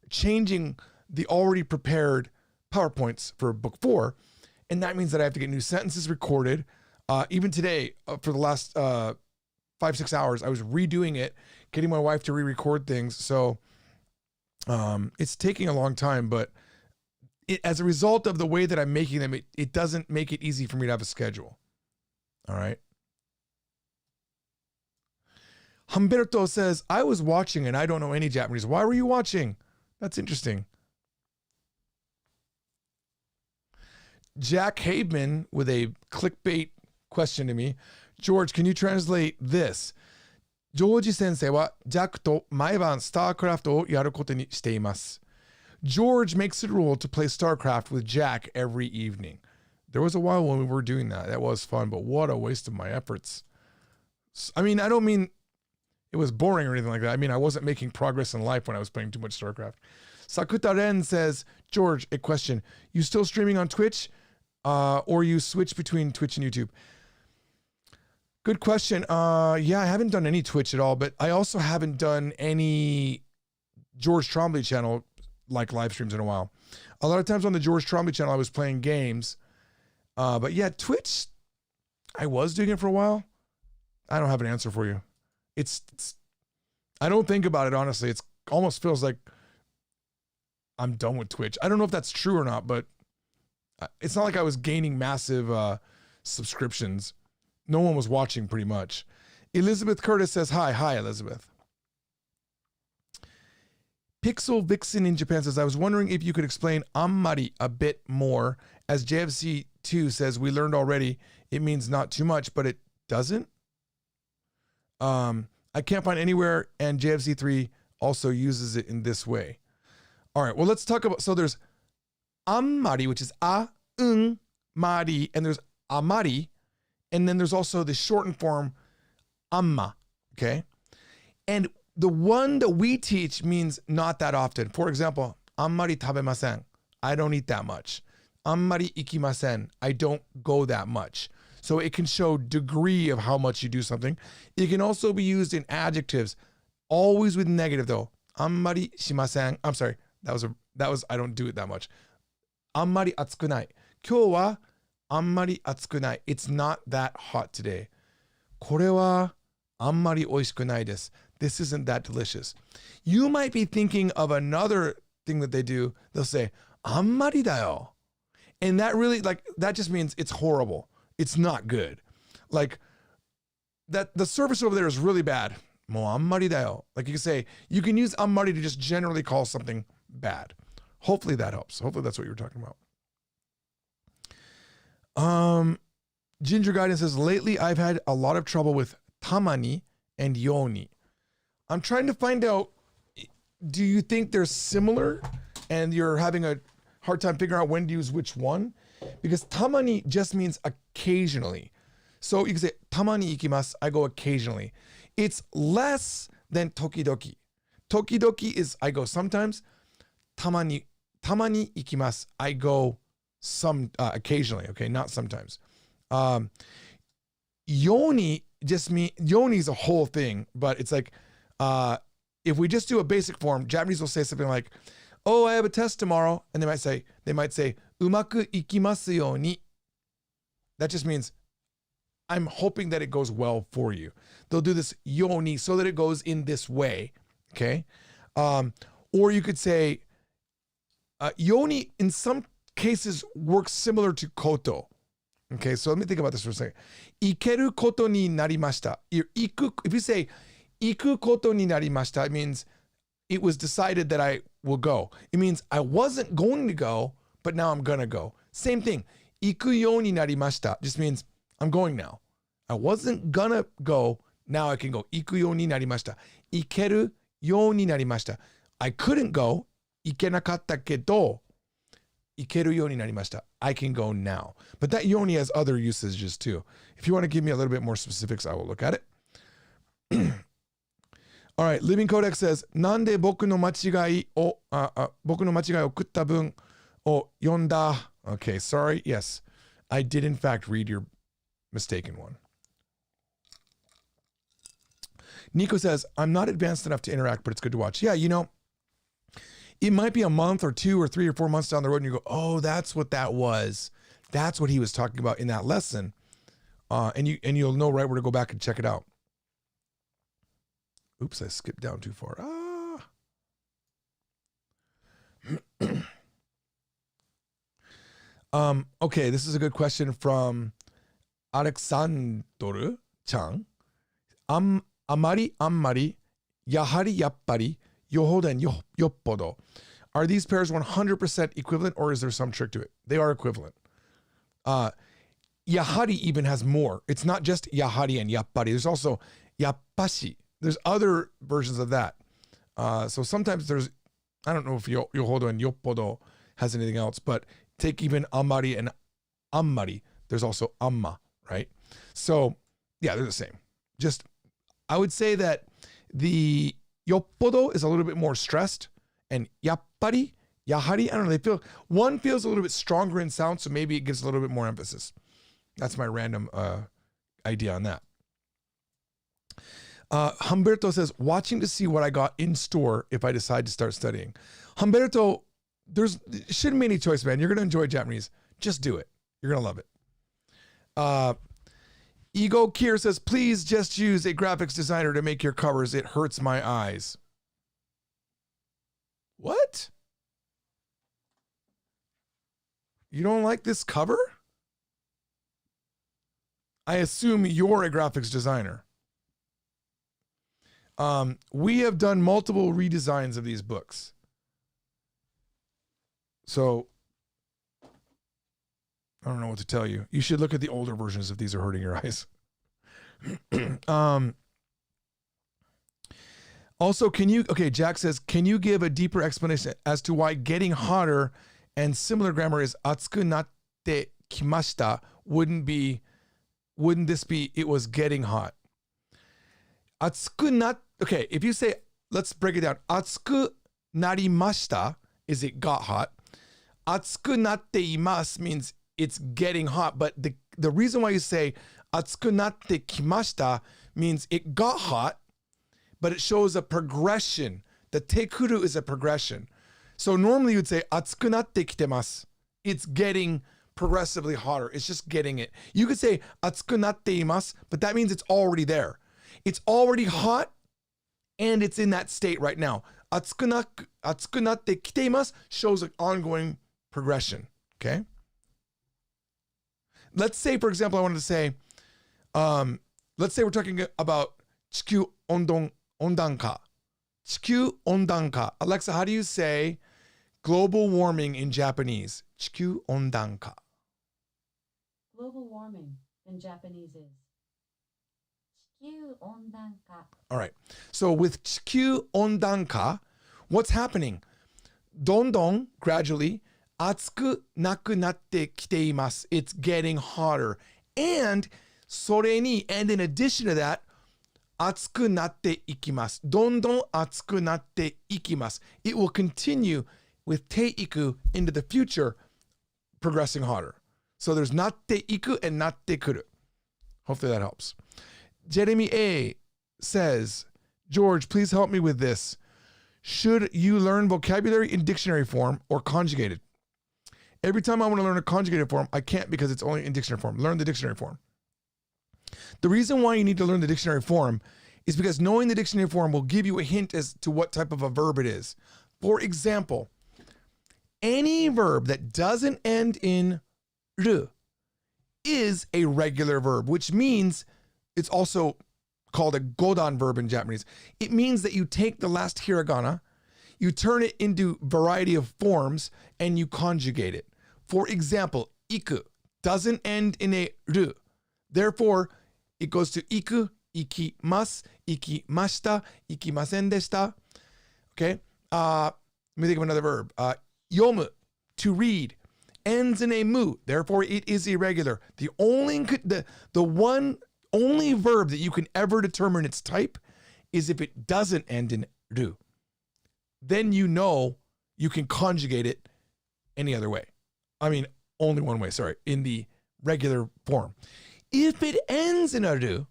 changing the already prepared PowerPoints for book 4. And that means that I have to get new sentences recorded. Even today, for the last 5-6 hours, I was redoing it, getting my wife to re-record things. So it's taking a long time, but as a result of the way that I'm making them, it doesn't make it easy for me to have a schedule. All right. Humberto says, I was watching and I don't know any Japanese. Why were you watching? That's interesting. Jack Habeman with a clickbait question to me. George, can you translate this? ジョージ先生はジャックと毎晩スタークラフトをやることにしています。George makes it a rule to play StarCraft with Jack every evening. There was a while when we were doing that. That was fun, but what a waste of my efforts. I mean, I don't mean it was boring or anything like that. I mean, I wasn't making progress in life when I was playing too much StarCraft. Sakuta Ren says, George, a question. You still streaming on Twitch or you switch between Twitch and YouTube? Good question. Yeah, I haven't done any Twitch at all, but I also haven't done any George Trombley channel like live streams in a while. A lot of times on the George Trombley channel, I was playing games. But yeah, Twitch, I was doing it for a while. I don't have an answer for you. It's I don't think about it, honestly. It's almost feels like I'm done with Twitch. I don't know if that's true or not, but it's not like I was gaining massive subscriptions. No one was watching pretty much. Elizabeth Curtis says, hi, Elizabeth. Pixel Vixen in Japan says, I was wondering if you could explain あんまり a bit more. As JFZ 2 says, we learned already it means not too much, but it doesn't. I can't find anywhere, and JFZ3 also uses it in this way. All right, well, let's talk about, so there's ammari, which is mari, and there's amari, and then there's also the shortened form amma, okay? And the one that we teach means not that often. For example, ammari tabemasen. I don't eat that much. Ammari ikimasen. I don't go that much. So it can show degree of how much you do something. It can also be used in adjectives, always with negative though. Ammari shimasen. I'm sorry. That was I don't do it that much. Ammari atsukunai. Kyou wa ammari atsukunai. It's not that hot today. Kore wa ammari oishikunai desu. This isn't that delicious. You might be thinking of another thing that they do. They'll say, ammari da yo. And that really, like, that just means it's horrible. It's not good. Like, that the surface over there is really bad. Mo ammari da yo. Like you can say, you can use ammari to just generally call something bad. Hopefully that helps. Hopefully that's what you were talking about. Ginger Guidance says, lately I've had a lot of trouble with tamani and yoni. I'm trying to find out, do you think they're similar and you're having a hard time figuring out when to use which one? Because tamani just means occasionally. So you can say, tamani ikimasu, I go occasionally. It's less than tokidoki. Tokidoki is I go sometimes. Tamani ikimasu, I go occasionally, okay, not sometimes. Yoni just means, yoni is a whole thing, but it's like, if we just do a basic form, Japanese will say something like, oh, I have a test tomorrow. And they might say, umaku ikimasu yo ni. That just means, I'm hoping that it goes well for you. They'll do this yoni so that it goes in this way, okay? Or you could say, yoni in some cases works similar to koto. Okay, so let me think about this for a second. Ikeru koto ni narimashita. If you say, iku koto ni narimashita, it means it was decided that I will go. It means I wasn't going to go, but now I'm gonna go. Same thing. Iku yo ni narimashita just means I'm going now. I wasn't gonna go, now I can go. Iku yo ni narimashita. Ikeru yo ni narimashita. I couldn't go. Ikenakatta kedo. Ikeru yo ni narimashita. I can go now. But that yoni has other usages too. If you want to give me a little bit more specifics, I will look at it. All right, Living Codex says, なんで僕の間違いを送った文を読んだ? Okay, sorry. Yes, I did in fact read your mistaken one. Nico says, I'm not advanced enough to interact, but it's good to watch. Yeah, you know, it might be a month or 2 or 3 or 4 months down the road and you go, oh, that's what that was. That's what he was talking about in that lesson. And you'll know right where to go back and check it out. Oops, I skipped down too far. Okay, this is a good question from Alexander-chan. Amari, yahari, yappari, yohodo, and yoppodo. Are these pairs 100% equivalent, or is there some trick to it? They are equivalent. Yahari even has more. It's not just yahari and yappari. There's also yappashi. There's other versions of that. So sometimes there's, I don't know if yohodo and yoppodo has anything else, but take even amari and ammari. There's also amma, right? So yeah, they're the same. Just, I would say that the yoppodo is a little bit more stressed, and yappari, yahari, I don't know, one feels a little bit stronger in sound, so maybe it gives a little bit more emphasis. That's my random idea on that. Humberto says, watching to see what I got in store if I decide to start studying. Humberto, there shouldn't be any choice, man. You're going to enjoy Japanese. Just do it. You're going to love it. Ego Kier says, please just use a graphics designer to make your covers. It hurts my eyes. What? You don't like this cover? I assume you're a graphics designer. We have done multiple redesigns of these books. So I don't know what to tell you. You should look at the older versions if these are hurting your eyes. Also, Jack says, can you give a deeper explanation as to why getting hotter and similar grammar is 暑くなってきました wouldn't this be it was getting hot? 暑くな, okay, if you say, let's break it down. 暑くなりました is it got hot. 暑くなっています means it's getting hot. But the reason why you say 暑くなってきました means it got hot, but it shows a progression. The tekuru is a progression. So normally you'd say 暑くなってきてます. It's getting progressively hotter. It's just getting it. You could say 暑くなっています, but that means it's already there. It's already hot and it's in that state right now. 暑くなってきています shows an ongoing progression. Okay? Let's say, for example, I wanted to say, let's say we're talking about 地球温暖化. 地球温暖化. Alexa, how do you say global warming in Japanese? 地球温暖化. Global warming in Japanese is 地球温暖化 All right. So with 地球温暖化, what's happening? どんどん gradually 暑くなくなってきています. It's getting hotter. And それに and in addition to that, 暑くなっていきます. どんどん暑くなっていきます. It will continue with ていく into the future, progressing hotter. So there's なっていく and なってくる. Hopefully that helps. Jeremy A says, George, please help me with this. Should you learn vocabulary in dictionary form or conjugated? Every time I want to learn a conjugated form, I can't because it's only in dictionary form. Learn the dictionary form. The reason why you need to learn the dictionary form is because knowing the dictionary form will give you a hint as to what type of a verb it is. For example, any verb that doesn't end in ru is a regular verb, which means it's also called a godan verb in Japanese. It means that you take the last hiragana, you turn it into variety of forms, and you conjugate it. For example, iku doesn't end in a ru. Therefore, it goes to iku, ikimasu, ikimashita, ikimasen deshita. Okay? Let me think of another verb. Yomu, to read, ends in a mu. Therefore, it is irregular. The only verb that you can ever determine its type is if it doesn't end in ru. Then you know you can conjugate it any other way. I mean, only one way, sorry, in the regular form. If it ends in a ru,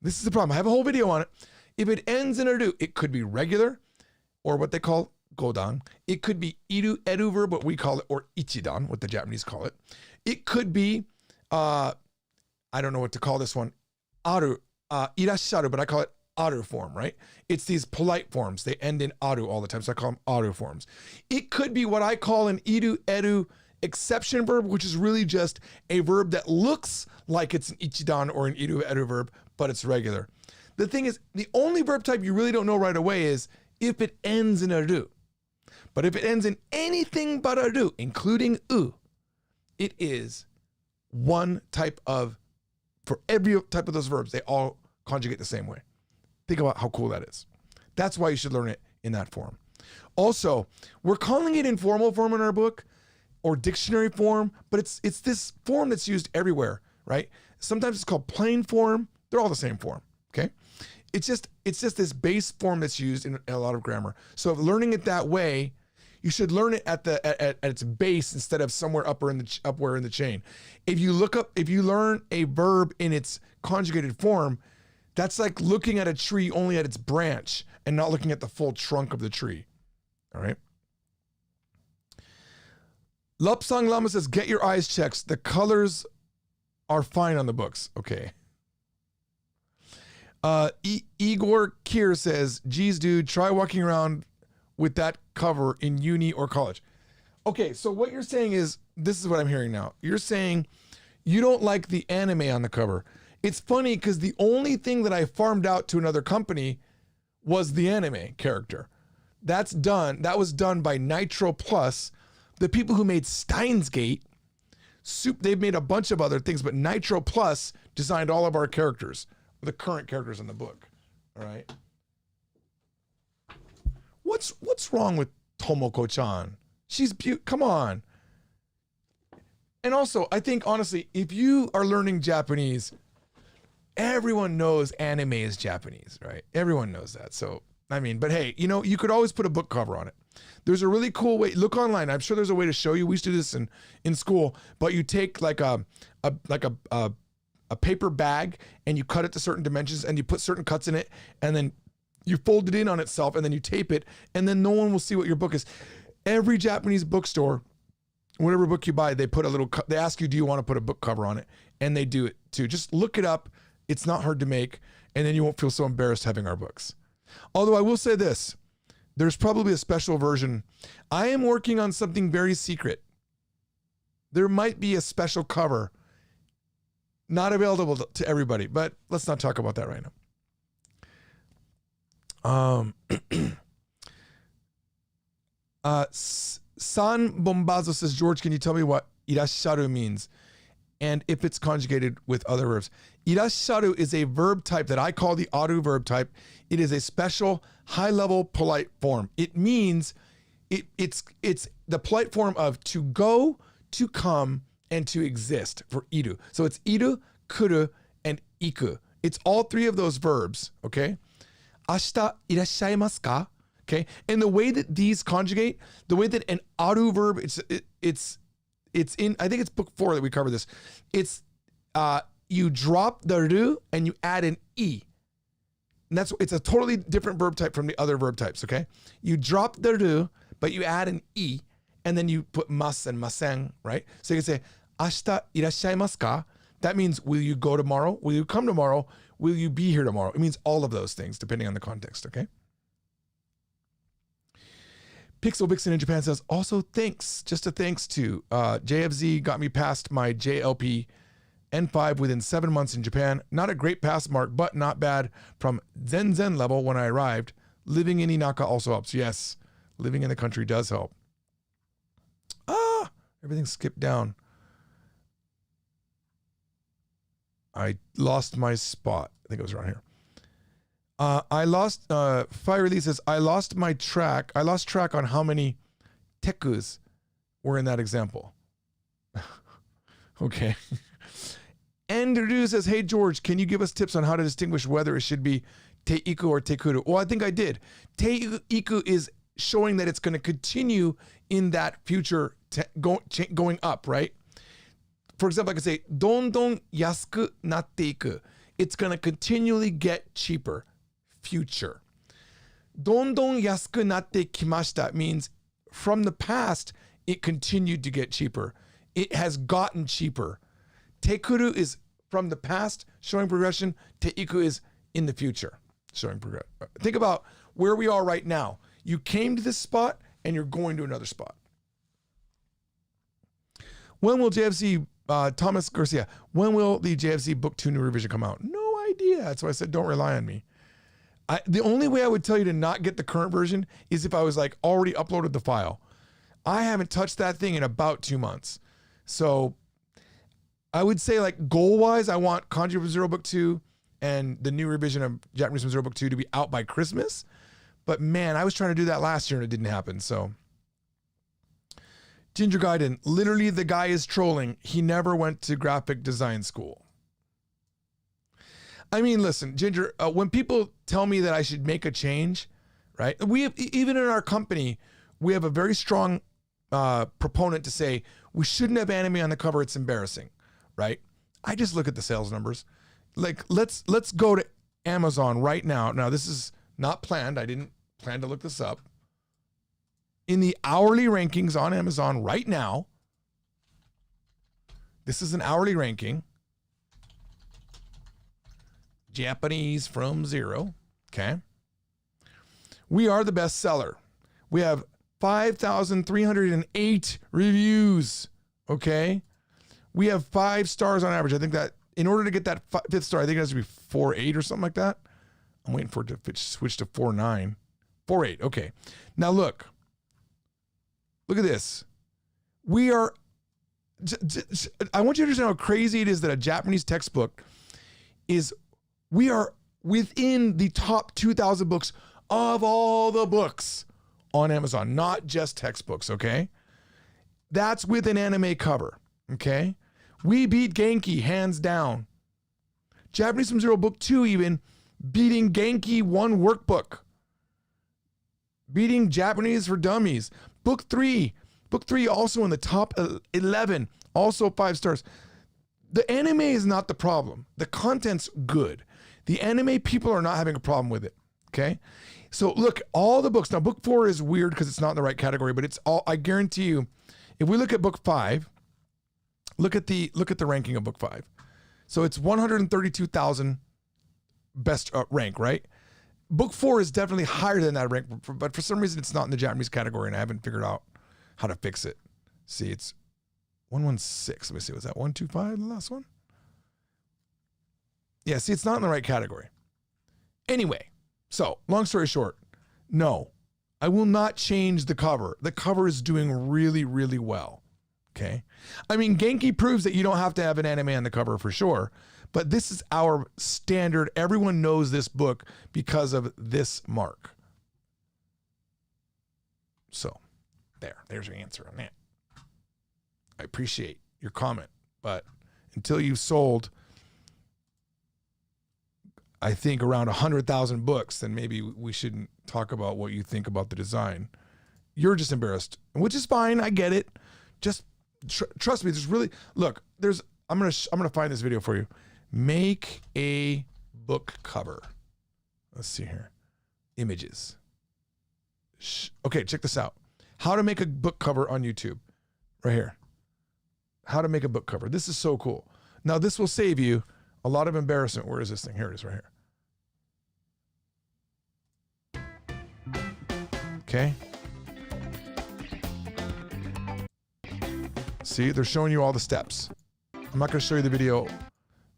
this is the problem. I have a whole video on it. If it ends in a ru, it could be regular or what they call godan. It could be iru, eru verb, what we call it, or ichidan, what the Japanese call it. It could be, I don't know what to call this one, aru, irasharu, but I call it aru form, right? It's these polite forms. They end in aru all the time, so I call them aru forms. It could be what I call an iru, eru exception verb, which is really just a verb that looks like it's an ichidan or an iru, eru verb, but it's regular. The thing is, the only verb type you really don't know right away is if it ends in a ru. But if it ends in anything but a ru, including u, it is one type of, for every type of those verbs, they all conjugate the same way. Think about how cool that is. That's why you should learn it in that form. Also, we're calling it informal form in our book or dictionary form, but it's this form that's used everywhere, right? Sometimes it's called plain form. They're all the same form, okay? It's just this base form that's used in a lot of grammar. So learning it that way, you should learn it at its base instead of somewhere upwhere in the chain. If you learn a verb in its conjugated form, that's like looking at a tree only at its branch and not looking at the full trunk of the tree. All right. Lupsang Lama says, get your eyes checked. The colors are fine on the books. Okay. Igor Kier says, geez, dude, try walking around with that cover in uni or college. Okay, so what you're saying is, this is what I'm hearing now. You're saying you don't like the anime on the cover. It's funny because the only thing that I farmed out to another company was the anime character. That was done by Nitro Plus, the people who made Steins Gate. they've made a bunch of other things, but Nitro Plus designed all of our characters, the current characters in the book. All right. What's wrong with Tomoko-chan? She's beautiful. Come on. And also, I think, honestly, if you are learning Japanese, everyone knows anime is Japanese, right? Everyone knows that. So, I mean, but hey, you could always put a book cover on it. There's a really cool way. Look online. I'm sure there's a way to show you. We used to do this in school, but you take like a paper bag and you cut it to certain dimensions and you put certain cuts in it and then you fold it in on itself and then you tape it and then no one will see what your book is. Every Japanese bookstore, whatever book you buy, they put a little, they ask you, do you want to put a book cover on it? And they do it too. Just look it up. It's not hard to make. And then you won't feel so embarrassed having our books. Although I will say this, there's probably a special version. I am working on something very secret. There might be a special cover, not available to everybody, but let's not talk about that right now. San Bombazo says, George, can you tell me what irasharu means? And if it's conjugated with other verbs. Irasharu is a verb type that I call the auto verb type. It is a special high-level polite form. It means it's the polite form of to go, to come, and to exist for iru. So it's iru, kuru, and iku. It's all three of those verbs, okay? Ashita irashaimasu ka? Okay? And the way that these conjugate, the way that an aru verb, it's in, I think it's book 4 that we cover this. It's you drop the ru and you add an e. And it's a totally different verb type from the other verb types, okay? You drop the ru, but you add an e, and then you put mas and masen, right? So you can say, ashita irashaimasu ka? That means, will you go tomorrow? Will you come tomorrow? Will you be here tomorrow? It means all of those things, depending on the context, okay? Pixel Vixen in Japan says, also thanks, just a thanks to JFZ got me past my JLP N5 within 7 months in Japan. Not a great pass mark, but not bad from Zen level when I arrived. Living in Inaka also helps. Yes, living in the country does help. Everything skipped down. I lost my spot. I think it was around here. Fire Release says, I lost track on how many tekus were in that example. Okay. And Ryu says, hey, George, can you give us tips on how to distinguish whether it should be teiku or teikuru? Well, I think I did. Teiku is showing that it's going to continue in that future going up, right? For example, I could say, dondon yasuku natte iku. It's going to continually get cheaper. Future. Dondon yasuku natte kimashita means from the past, it continued to get cheaper. It has gotten cheaper. Teikuru is from the past, showing progression. Teiku is in the future, showing progression. Think about where we are right now. You came to this spot and you're going to another spot. When will JFZ, Thomas Garcia, when will the JFZ Book 2 new revision come out? No idea. That's why I said don't rely on me. The only way I would tell you to not get the current version is if I was like already uploaded the file. I haven't touched that thing in about 2 months. So I would say like goal-wise, I want Kanji from Zero Book 2 and the new revision of Japanese from Zero Book 2 to be out by Christmas. But man, I was trying to do that last year and it didn't happen. So Ginger Gaiden, literally the guy is trolling. He never went to graphic design school. I mean, listen, Ginger, when people tell me that I should make a change, right? We have, even in our company, we have a very strong proponent to say we shouldn't have anime on the cover. It's embarrassing, right? I just look at the sales numbers. Like, let's go to Amazon right now. Now, this is not planned. I didn't plan to look this up. In the hourly rankings on Amazon right now, this is an hourly ranking. Japanese from Zero, okay? We are the best seller. We have 5,308 reviews, okay? We have 5 stars on average. I think that in order to get that 5th star, I think it has to be 4.8 or something like that. I'm waiting for it to switch to 4.9. 4.8, okay. Now look at this. We are I want you to understand how crazy it is that a Japanese textbook we are within the top 2,000 books of all the books on Amazon, not just textbooks, okay? That's with an anime cover, okay? We beat Genki hands down. Japanese from Zero Book 2 even beating Genki 1 workbook. Beating Japanese for Dummies. Book 3 also in the top 11, also 5 stars. The anime is not the problem. The content's good. The anime people are not having a problem with it, okay? So look, all the books. Now, book 4 is weird because it's not in the right category, but it's all, I guarantee you, if we look at book 5, look at the ranking of book 5. So it's 132,000 best rank, right? Book 4 is definitely higher than that rank, but for some reason it's not in the Japanese category and I haven't figured out how to fix it. See, it's 116. Let me see, was that 125 the last one? Yeah, see, it's not in the right category. Anyway, so long story short, no, I will not change the cover. The cover is doing really, really well. Okay. I mean, Genki proves that you don't have to have an anime on the cover for sure, but this is our standard. Everyone knows this book because of this mark. So there's your answer on that. I appreciate your comment, but until you've sold, I think, around 100,000 books, then maybe we shouldn't talk about what you think about the design. You're just embarrassed, which is fine. I get it. Just trust me. There's really, look, I'm going to find this video for you. Make a book cover. Let's see here. Images. Okay, check this out. How to make a book cover on YouTube. Right here. How to make a book cover. This is so cool. Now, this will save you a lot of embarrassment. Where is this thing? Here it is right here. Okay. See, they're showing you all the steps. I'm not going to show you the video.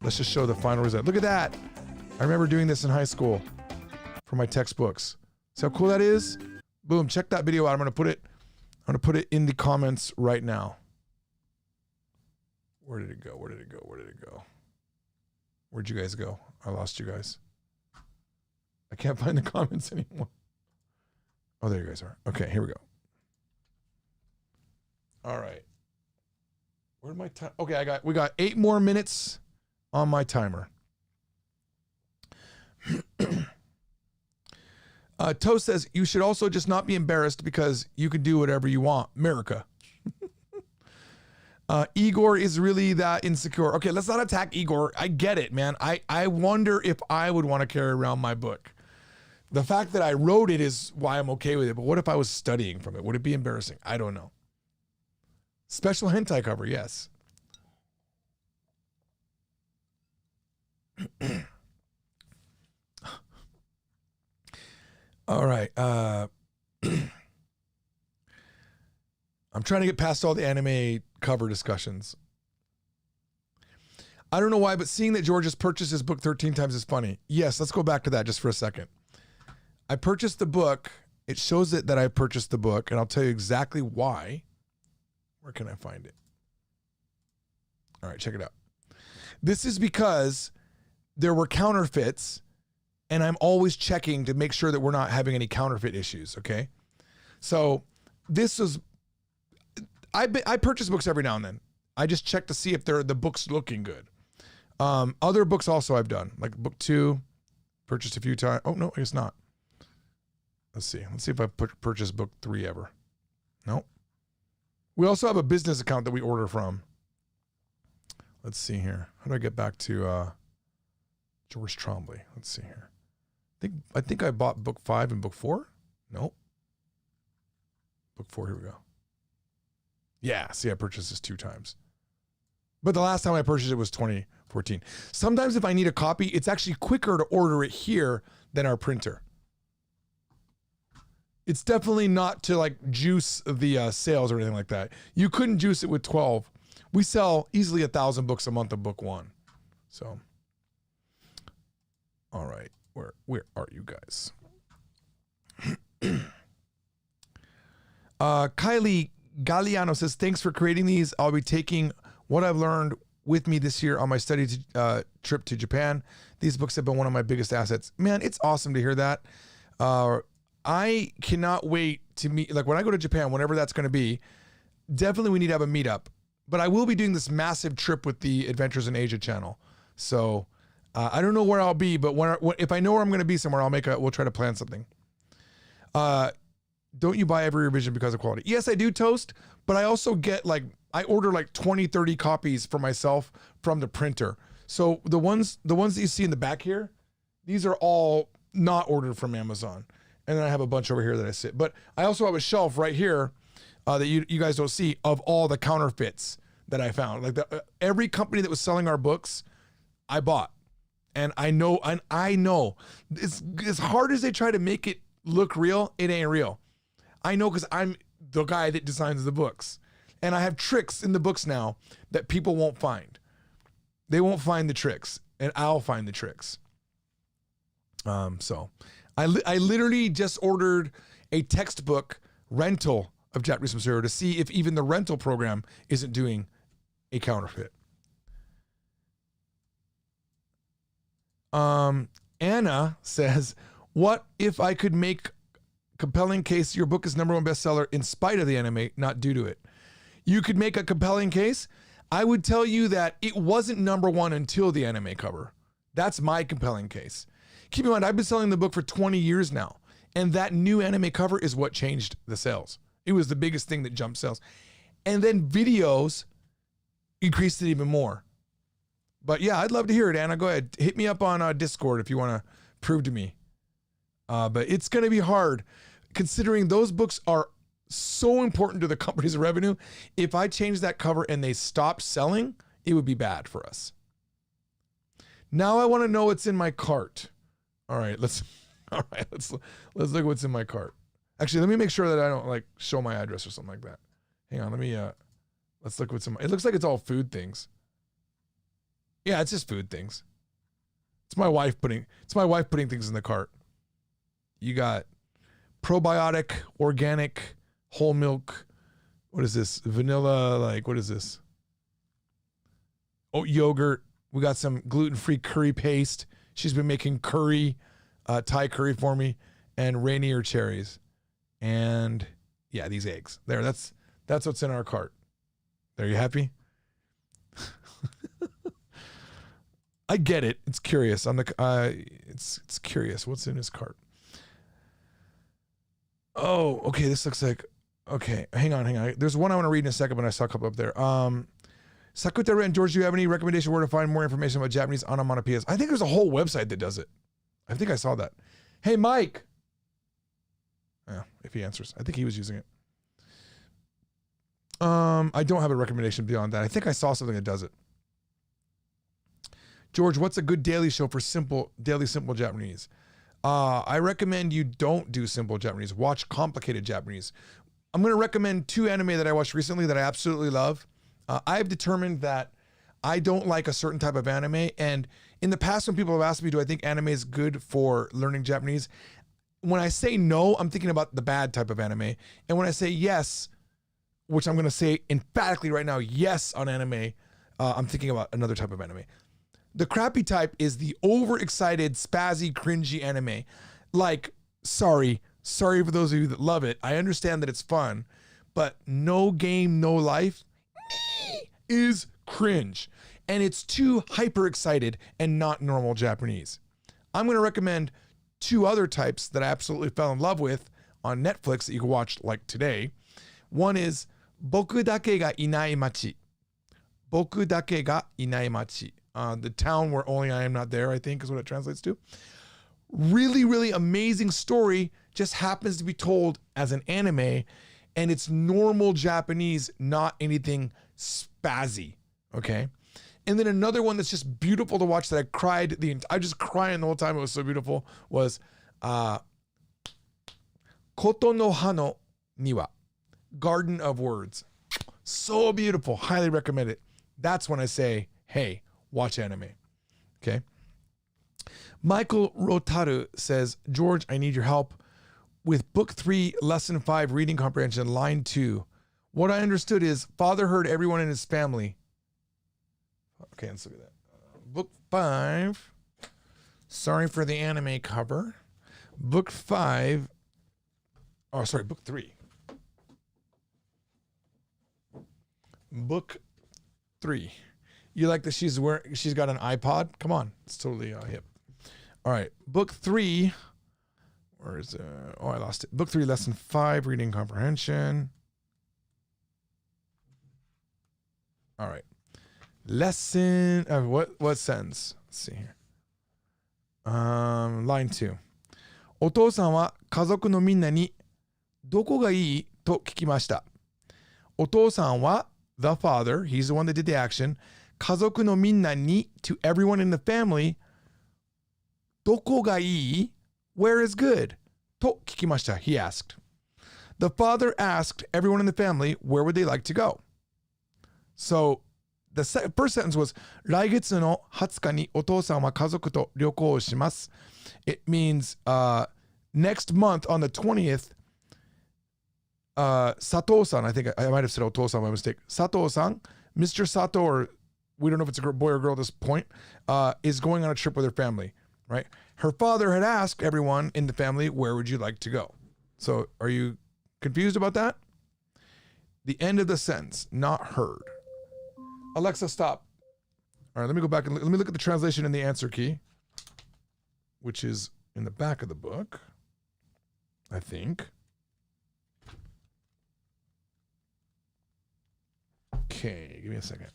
Let's just show the final result. Look at that. I remember doing this in high school for my textbooks. See how cool that is? Boom. Check that video out. I'm going to put it in the comments right now. Where did it go? Where did it go? Where did it go? Where'd you guys go? I lost you guys. I can't find the comments anymore. Oh, there you guys are. Okay, here we go. All right. Where'd my time? Okay, we got 8 more minutes on my timer. Toe says, you should also just not be embarrassed because you can do whatever you want. America. Igor is really that insecure. Okay, let's not attack Igor. I get it, man. I wonder if I would want to carry around my book. The fact that I wrote it is why I'm okay with it. But what if I was studying from it? Would it be embarrassing? I don't know. Special hentai cover, yes. All right. I'm trying to get past all the anime cover discussions. I don't know why, but seeing that George has purchased his book 13 times is funny. Yes, let's go back to that just for a second. I purchased the book. It shows it that I purchased the book, and I'll tell you exactly why. Where can I find it? All right, check it out. This is because there were counterfeits, and I'm always checking to make sure that we're not having any counterfeit issues, okay? So this was... I purchase books every now and then. I just check to see if the book's looking good. Other books also I've done, like book 2, purchased a few times. Oh, no, I guess not. Let's see. Let's see if I purchased book 3 ever. Nope. We also have a business account that we order from. Let's see here. How do I get back to George Trombley? Let's see here. I think I bought book 5 and book 4. Nope. Book 4, here we go. Yeah, see, I purchased this 2 times. But the last time I purchased it was 2014. Sometimes if I need a copy, it's actually quicker to order it here than our printer. It's definitely not to like juice the sales or anything like that. You couldn't juice it with 12. We sell easily 1,000 books a month of book 1. So, all right, where are you guys? Kylie Galliano says, thanks for creating these. I'll be taking what I've learned with me this year on my study trip to Japan. These books have been one of my biggest assets. Man, it's awesome to hear that. I cannot wait to meet, like when I go to Japan, whenever that's going to be, definitely we need to have a meetup. But I will be doing this massive trip with the Adventures in Asia channel. So I don't know where I'll be, but if I know where I'm going to be somewhere, we'll try to plan something. Don't you buy every revision because of quality? Yes, I do, Toast, but I also get I order 20, 30 copies for myself from the printer. So the ones that you see in the back here, these are all not ordered from Amazon. And then I have a bunch over here that I sit. But I also have a shelf right here that you guys don't see of all the counterfeits that I found. Every company that was selling our books, I bought. And I know it's as hard as they try to make it look real, it ain't real. I know because I'm the guy that designs the books. And I have tricks in the books now that people won't find. They won't find the tricks, and I'll find the tricks. So I literally just ordered a textbook rental of Japanese material to see if even the rental program isn't doing a counterfeit. Anna says, what if I could make compelling case your book is #1 bestseller in spite of the anime, not due to it? You could make a compelling case. I would tell you that it wasn't #1 until the anime cover. That's my compelling case. Keep in mind, I've been selling the book for 20 years now, and that new anime cover is what changed the sales. It was the biggest thing that jumped sales. And then videos increased it even more. But yeah, I'd love to hear it, Anna. Go ahead. Hit me up on Discord if you want to prove to me. But it's going to be hard considering those books are so important to the company's revenue. If I change that cover and they stop selling, it would be bad for us. Now I want to know what's in my cart. All right, let's look what's in my cart. Actually, let me make sure that I don't show my address or something like that. Hang on, let's look what's in my, it looks like it's all food things. Yeah, it's just food things. It's my wife putting things in the cart. You got probiotic, organic, whole milk. What is this? Vanilla, what is this? Oat yogurt. We got some gluten-free curry paste. She's been making curry, Thai curry for me, and Rainier cherries. And yeah, these eggs. There, that's what's in our cart. There, you happy? I get it. It's curious. It's curious. What's in his cart? Oh, okay. This looks like, okay. Hang on. There's one I want to read in a second, but I saw a couple up there. Sakutara and George, do you have any recommendation where to find more information about Japanese onomatopoeias? I think there's a whole website that does it. I think I saw that. Hey, Mike. Yeah, if he answers. I think he was using it. I don't have a recommendation beyond that. I think I saw something that does it. George, what's a good daily show for daily simple Japanese? I recommend you don't do simple Japanese. Watch complicated Japanese. I'm going to recommend 2 anime that I watched recently that I absolutely love. I've determined that I don't like a certain type of anime. And in the past, when people have asked me, do I think anime is good for learning Japanese? When I say no, I'm thinking about the bad type of anime. And when I say yes, which I'm going to say emphatically right now, yes on anime, I'm thinking about another type of anime. The crappy type is the overexcited, spazzy, cringy anime. Sorry for those of you that love it. I understand that it's fun, but no game, no life is cringe. And it's too hyper excited and not normal Japanese. I'm going to recommend 2 other types that I absolutely fell in love with on Netflix that you can watch today. One is Boku dake ga inai machi. Boku dake ga inai machi. The town where only I am not there, I think is what it translates to. Really, really amazing story, just happens to be told as an anime, and it's normal Japanese, not anything spazzy, okay? And then another one that's just beautiful to watch that I cried, I just crying the whole time, it was so beautiful, was Koto no Hano Niwa, Garden of Words. So beautiful, highly recommend it. That's when I say, hey, watch anime. Okay. Michael Rotaru says, George, I need your help with book 3, lesson 5, reading comprehension, line 2. What I understood is father heard everyone in his family. Okay, let's look at that. Book 5. Sorry for the anime cover. Book 5. Oh, sorry, book 3. Book 3. You like that she's got an iPod? Come on, it's totally hip. All right, book 3. Where is it? Oh, I lost it. Book 3, lesson 5, reading comprehension. All right. Lesson, what sentence? Let's see here. Line 2. お父さんは家族のみんなにどこがいいと聞きました。お父さんは the father, he's the one that did the action. 家族のみんなに to everyone in the family. どこがいい where is good? と聞きました. He asked. The father asked everyone in the family where would they like to go. So the first sentence was 来月の20日にお父さんは家族と旅行をします. It means next month on the 20th, Sato-san, I think I might have said お父さん by mistake. Sato-san, Mr. Sato, or we don't know if it's a boy or girl at this point, is going on a trip with her family, right? Her father had asked everyone in the family, where would you like to go? So are you confused about that? The end of the sentence, not heard. Alexa, stop. All right, let me go back and let me look at the translation in the answer key, which is in the back of the book, I think. Okay, give me a second.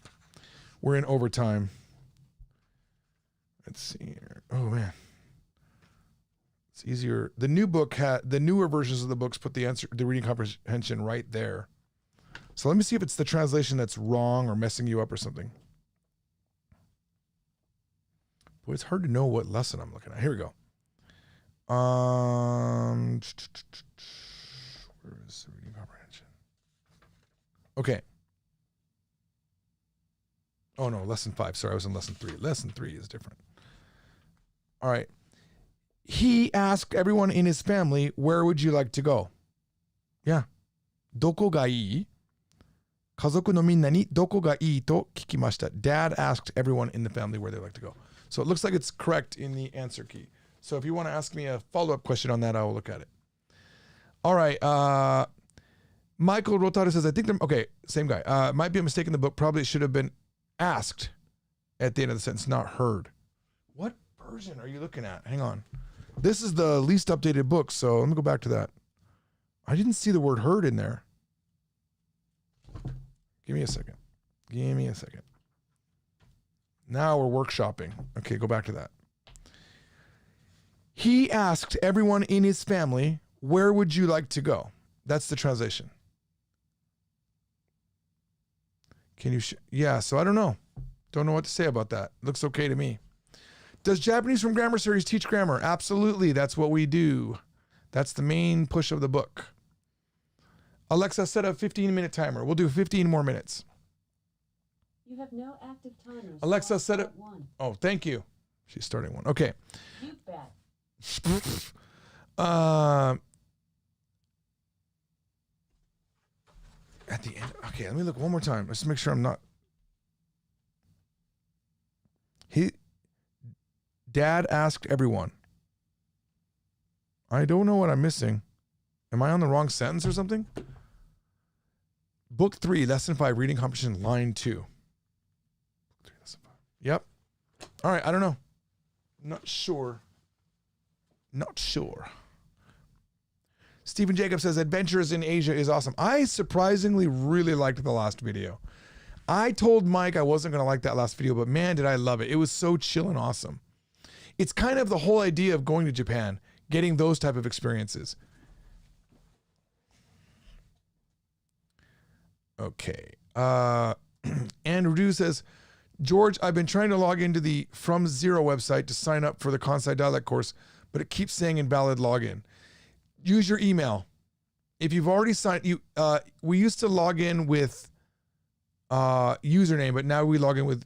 We're in overtime. Let's see here. Oh man. It's easier. The new book the newer versions of the books put the reading comprehension right there. So let me see if it's the translation that's wrong or messing you up or something. Boy, it's hard to know what lesson I'm looking at. Here we go. Where is the reading comprehension? Okay. Oh no, lesson 5. Sorry, I was in lesson 3. Lesson 3 is different. All right. He asked everyone in his family, where would you like to go? Yeah. どこがいい? 家族のみんなにどこがいいと聞きました. Dad asked everyone in the family where they'd like to go. So it looks like it's correct in the answer key. So if you want to ask me a follow-up question on that, I will look at it. All right. Michael Rotado says, I think okay, same guy. Might be a mistake in the book. Probably should have been asked at the end of the sentence, not heard. What version are you looking at? Hang on. This is the least updated book, so let me go back to that. I didn't see the word heard in there. Give me a second. Now we're workshopping. Okay, go back to that. He asked everyone in his family, where would you like to go? That's the translation. Can you yeah, so I don't know. Don't know what to say about that. Looks okay to me. Does Japanese from Grammar Series teach grammar? Absolutely. That's what we do. That's the main push of the book. Alexa, set a 15-minute timer. We'll do 15 more minutes. You have no active timers. Alexa, set it. One. Oh, thank you. She's starting one. Okay. You bet. At the end. Okay, let me look one more time. Let's make sure I'm not. Dad asked everyone. I don't know what I'm missing. Am I on the wrong sentence or something? Book 3, lesson 5, reading comprehension, line 2. Book 3, lesson 5. Yep. All right, I don't know. Not sure. Stephen Jacob says, Adventures in Asia is awesome. I surprisingly really liked the last video. I told Mike I wasn't going to like that last video, but man, did I love it. It was so chill and awesome. It's kind of the whole idea of going to Japan, getting those type of experiences. Okay. Andrew Dew says, George, I've been trying to log into the From Zero website to sign up for the Kansai dialect course, but it keeps saying invalid login. Use your email. If you've already signed, we used to log in with username, but now we log in with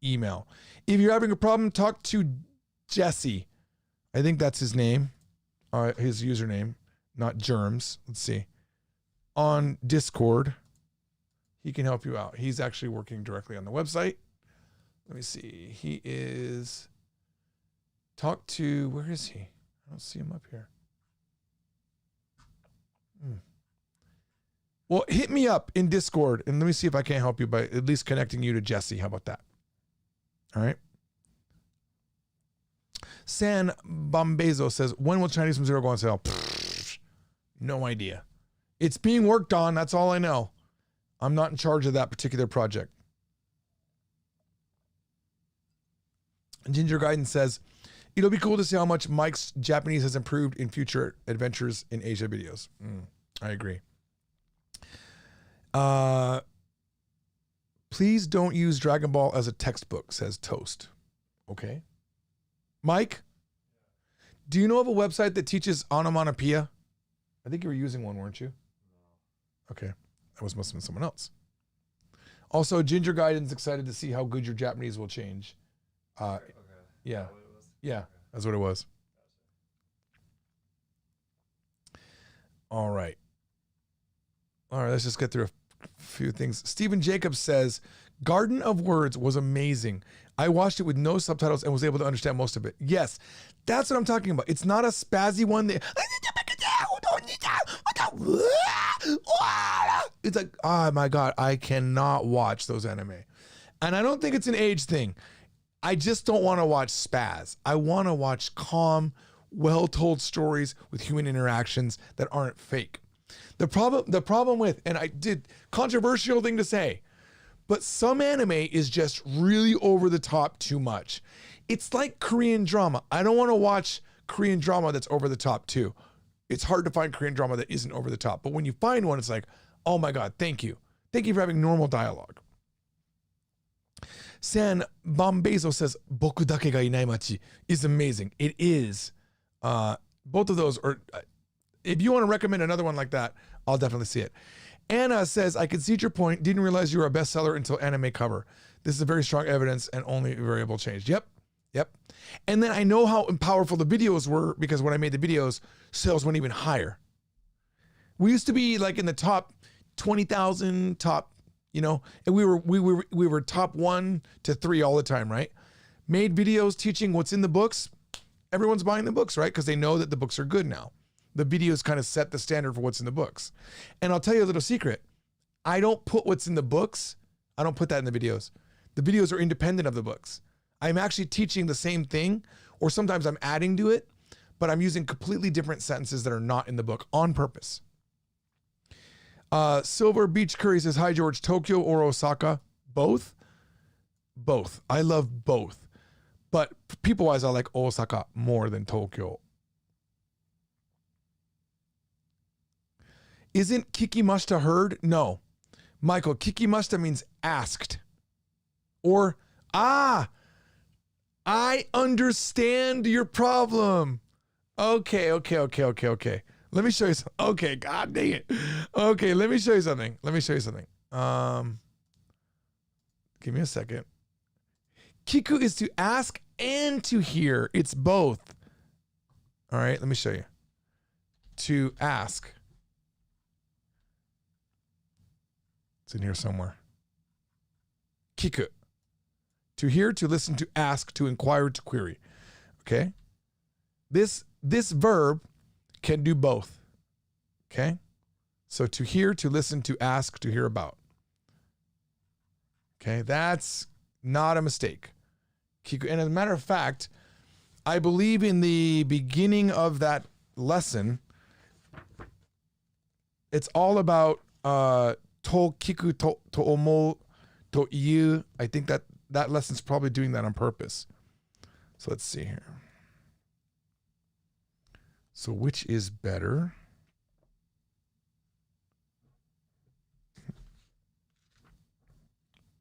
email. If you're having a problem, talk to Jesse. I think that's his name, his username, not Germs. Let's see. On Discord. He can help you out. He's actually working directly on the website. Let me see. He is where is he? I don't see him up here. Well, hit me up in Discord and let me see if I can't help you by at least connecting you to Jesse. How about that? All right. San Bombezo says, when will Chinese from Zero go on sale? No idea. It's being worked on. That's all I know. I'm not in charge of that particular project. Ginger Gaiden says, it'll be cool to see how much Mike's Japanese has improved in future adventures in Asia videos. I agree. Please don't use Dragon Ball as a textbook, says Toast. Okay. Mike, do you know of a website that teaches onomatopoeia? I think you were using one, weren't you? Okay. That must have been someone else. Also, Ginger Gaiden's excited to see how good your Japanese will change. Yeah. Yeah, that's what it was. All right. Let's just get through a few things. Stephen Jacobs says, Garden of Words was amazing. I watched it with no subtitles and was able to understand most of it. Yes, that's what I'm talking about. It's not a spazzy one that... It's like, oh my God, I cannot watch those anime. And I don't think it's an age thing. I just don't want to watch spaz. I want to watch calm, well-told stories with human interactions that aren't fake. The problem with, and I did controversial thing to say, but some anime is just really over the top too much. It's like Korean drama. I don't want to watch Korean drama that's over the top too. It's hard to find Korean drama that isn't over the top. But when you find one, it's like, oh my God, thank you. Thank you for having normal dialogue. San Bombezo says, Boku dake ga inai machi is amazing. It is. Both of those are, if you want to recommend another one like that, I'll definitely see it. Anna says, I concede your point. Didn't realize you were a bestseller until anime cover. This is a very strong evidence and only variable change. Yep. And then I know how powerful the videos were because when I made the videos, sales went even higher. We used to be like in the top 20,000, top, and we were top 1 to 3 all the time, right? Made videos teaching what's in the books. Everyone's buying the books, right? Because they know that the books are good now. The videos kind of set the standard for what's in the books. And I'll tell you a little secret. I don't put what's in the books. I don't put that in the videos. The videos are independent of the books. I'm actually teaching the same thing, or sometimes I'm adding to it, but I'm using completely different sentences that are not in the book on purpose. Silver Beach Curry says, hi, George, Tokyo or Osaka? Both. I love both. But people-wise, I like Osaka more than Tokyo. Isn't kikimashita heard? No. Michael, kikimashita means asked. Or, I understand your problem. Okay. Let me show you something. Okay, God dang it. Okay, let me show you something. Give me a second. Kiku is to ask and to hear. It's both. All right, let me show you. To ask. It's in here somewhere. Kiku. To hear, to listen, to ask, to inquire, to query. Okay? This verb can do both. Okay? So to hear, to listen, to ask, to hear about. Okay? That's not a mistake. Kiku. And as a matter of fact, I believe in the beginning of that lesson, it's all about to kiku to omou to iu. I think that lesson's probably doing that on purpose. So let's see here. So which is better?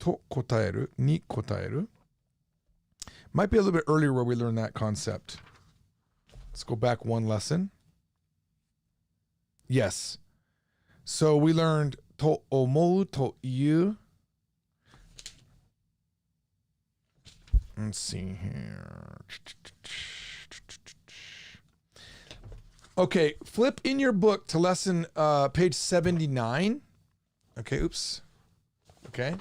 To kotaeru, ni kotaeru. Might be a little bit earlier where we learned that concept. Let's go back one lesson. Yes. So we learned to omou to iu. Let's see here. Okay, flip in your book to lesson page 79. Okay, oops. Okay.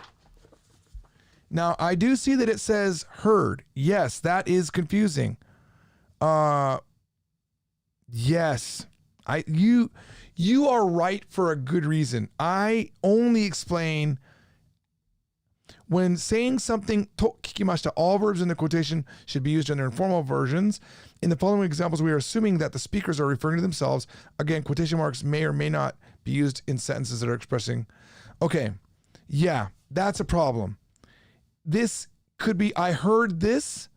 Now, I do see that it says heard. Yes, that is confusing. Yes. You are right for a good reason. I only explain when saying something to kikimashita, all verbs in the quotation should be used in their informal versions. In the following examples, we are assuming that the speakers are referring to themselves. Again, quotation marks may or may not be used in sentences that are expressing. Okay. Yeah, that's a problem. This could be, I heard this,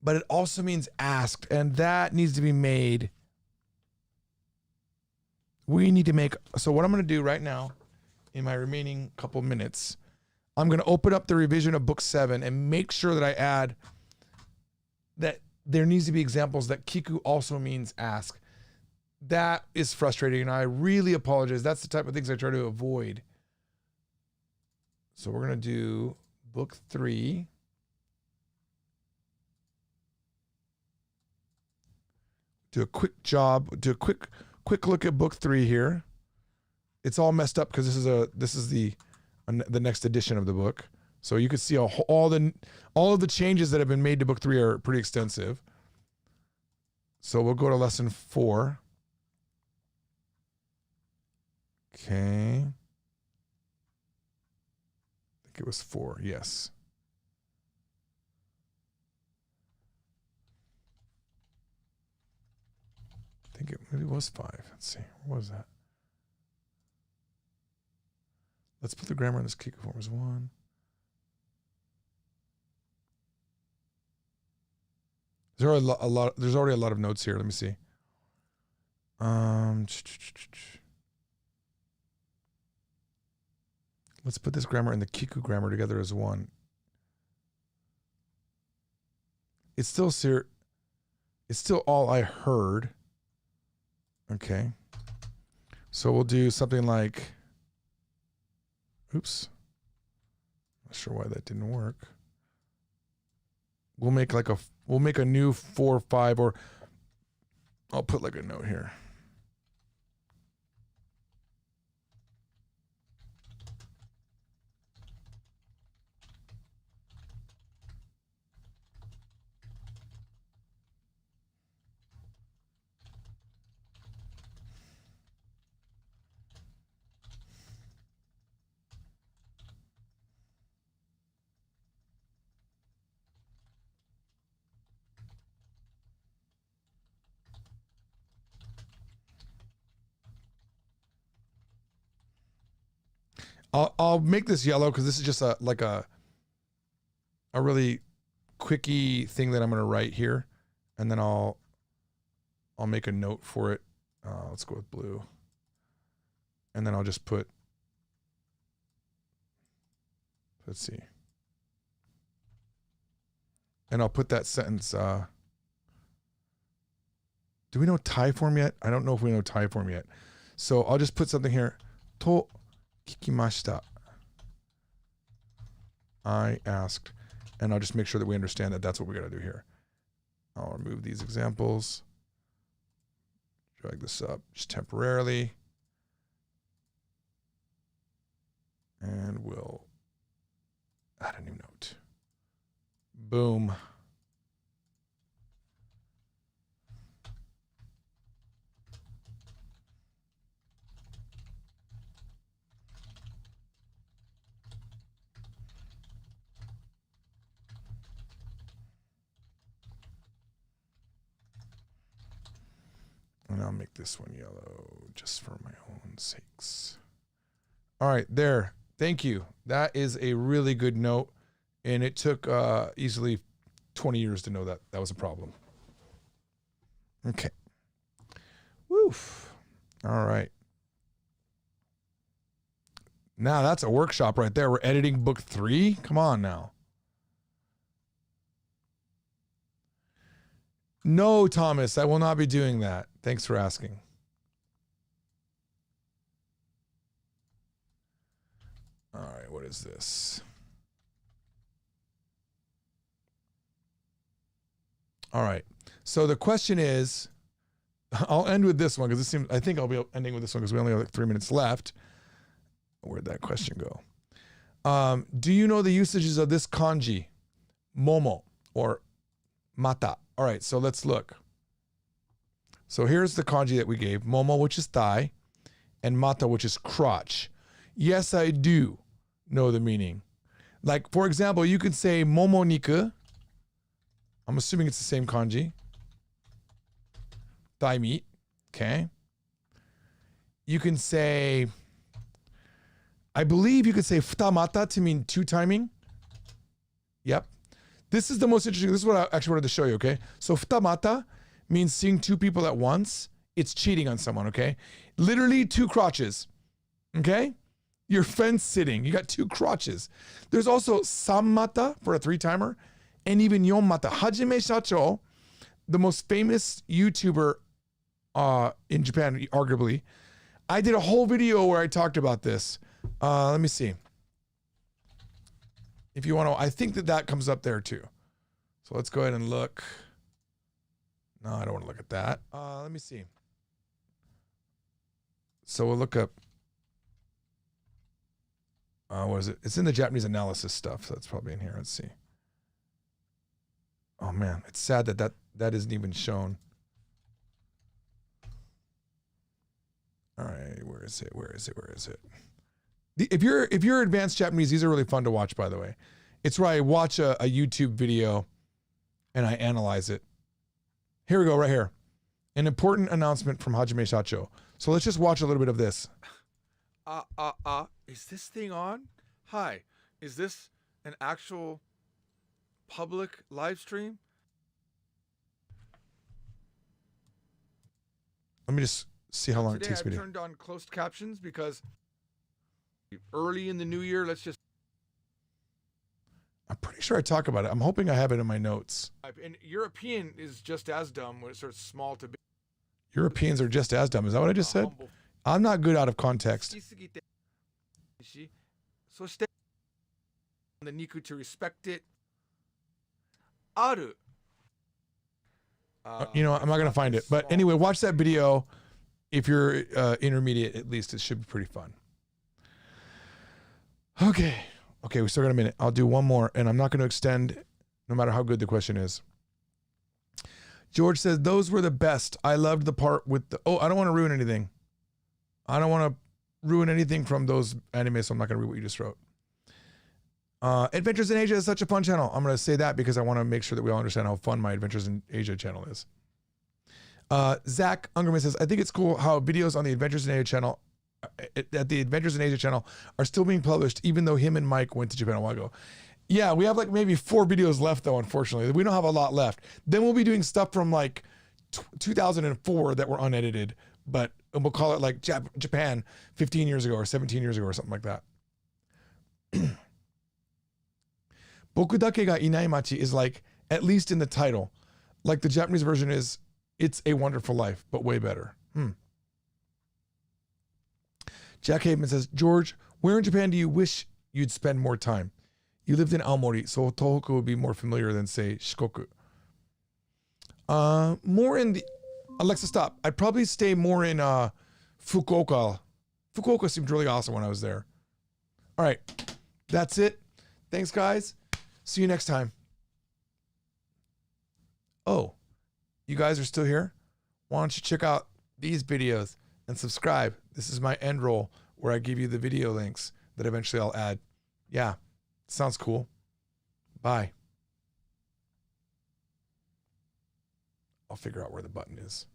but it also means asked, and that needs to be made. We need to make, so what I'm going to do right now in my remaining couple minutes, I'm going to open up the revision of book 7 and make sure that I add that there needs to be examples that kiku also means ask. That is frustrating, and I really apologize. That's the type of things I try to avoid. So we're going to do book 3. Do a quick job, do a quick look at book 3 here. It's all messed up because this is the next edition of the book. So you can see all of the changes that have been made to book 3 are pretty extensive. So we'll go to lesson 4. Okay. I think it was 4, yes. I think it maybe was 5. Let's see. What was that? Let's put the grammar in this kiku form as 1. There's already a lot of notes here. Let me see. Let's put this grammar and the kiku grammar together as 1. It's still all I heard. Okay. So we'll do something like, oops. Not sure why that didn't work. We'll make a new 4 or 5, or I'll put like a note here. I'll make this yellow because this is just a really quickie thing that I'm going to write here, and then I'll make a note for it. Let's go with blue, and then I'll just put. Let's see, and I'll put that sentence. Do we know Thai form yet? I don't know if we know Thai form yet, so I'll just put something here. To kikimashita. I asked, and I'll just make sure that we understand that that's what we got to do here. I'll remove these examples. Drag this up just temporarily. And we'll add a new note. Boom. And I'll make this one yellow just for my own sakes. All right, there. Thank you. That is a really good note. And it took easily 20 years to know that that was a problem. Okay. Woof. All right. Now that's a workshop right there. We're editing book 3. Come on now. No, Thomas, I will not be doing that. Thanks for asking. All right, what is this? All right. So the question is, I'll end with this one because I think I'll be ending with this one because we only have like 3 minutes left. Where'd that question go? Do you know the usages of this kanji? Momo or mata. All right, so let's look. So here's the kanji that we gave. Momo, which is thigh, and mata, which is crotch. Yes, I do know the meaning. Like, for example, you could say momo niku. I'm assuming it's the same kanji. Thigh meat. Okay. You can say, I believe you could say futamata to mean two timing. Yep. This is the most interesting. This is what I actually wanted to show you, okay? So futamata means seeing two people at once. It's cheating on someone, okay? Literally two crotches, okay? You're fence sitting. You got two crotches. There's also sammata for a three-timer, and even yonmata. Hajime Shacho, the most famous YouTuber in Japan, arguably. I did a whole video where I talked about this. Let me see. If you want to, I think that comes up there too. So let's go ahead and look. No, I don't want to look at that. Let me see. So we'll look up. What is it? It's in the Japanese analysis stuff. So that's probably in here. Let's see. Oh man, it's sad that isn't even shown. All right, where is it? If you're advanced Japanese, these are really fun to watch, by the way. It's where I watch a YouTube video and I analyze it. Here we go, right here. An important announcement from Hajime Shacho. So let's just watch a little bit of this. Is this thing on? Hi, is this an actual public live stream? Let me just see how long it takes me to. Today I turned on closed captions because early in the new year, I'm pretty sure I talk about it. I'm hoping I have it in my notes. And European is just as dumb when it starts small to big. Europeans are just as dumb. Is that what I just said? I'm not good out of context. The Niku to respect it. Aru. I'm not going to find it. But anyway, watch that video. If you're intermediate, at least, it should be pretty fun. Okay, we still got a minute. I'll do one more, and I'm not going to extend no matter how good the question is. George says, those were the best. I loved the part with the... Oh, I don't want to ruin anything. I don't want to ruin anything from those animes, so I'm not going to read what you just wrote. Adventures in Asia is such a fun channel. I'm going to say that because I want to make sure that we all understand how fun my Adventures in Asia channel is. Zach Ungerman says, I think it's cool how videos on the Adventures in Asia channel at the Adventures in Asia channel are still being published, even though him and Mike went to Japan a while ago. Yeah, we have like maybe 4 videos left though, unfortunately. We don't have a lot left. Then we'll be doing stuff from like 2004 that were unedited, but we'll call it like Japan 15 years ago or 17 years ago or something like that. Boku dake ga inai machi is like, at least in the title, like the Japanese version is, It's a Wonderful Life, but way better. Jack Haveman says, George, where in Japan do you wish you'd spend more time? You lived in Aomori, so Tohoku would be more familiar than, say, Shikoku. More in the... Alexa, stop. I'd probably stay more in Fukuoka. Fukuoka seemed really awesome when I was there. All right. That's it. Thanks, guys. See you next time. Oh, you guys are still here? Why don't you check out these videos and subscribe? This is my end roll where I give you the video links that eventually I'll add. Yeah, sounds cool. Bye. I'll figure out where the button is.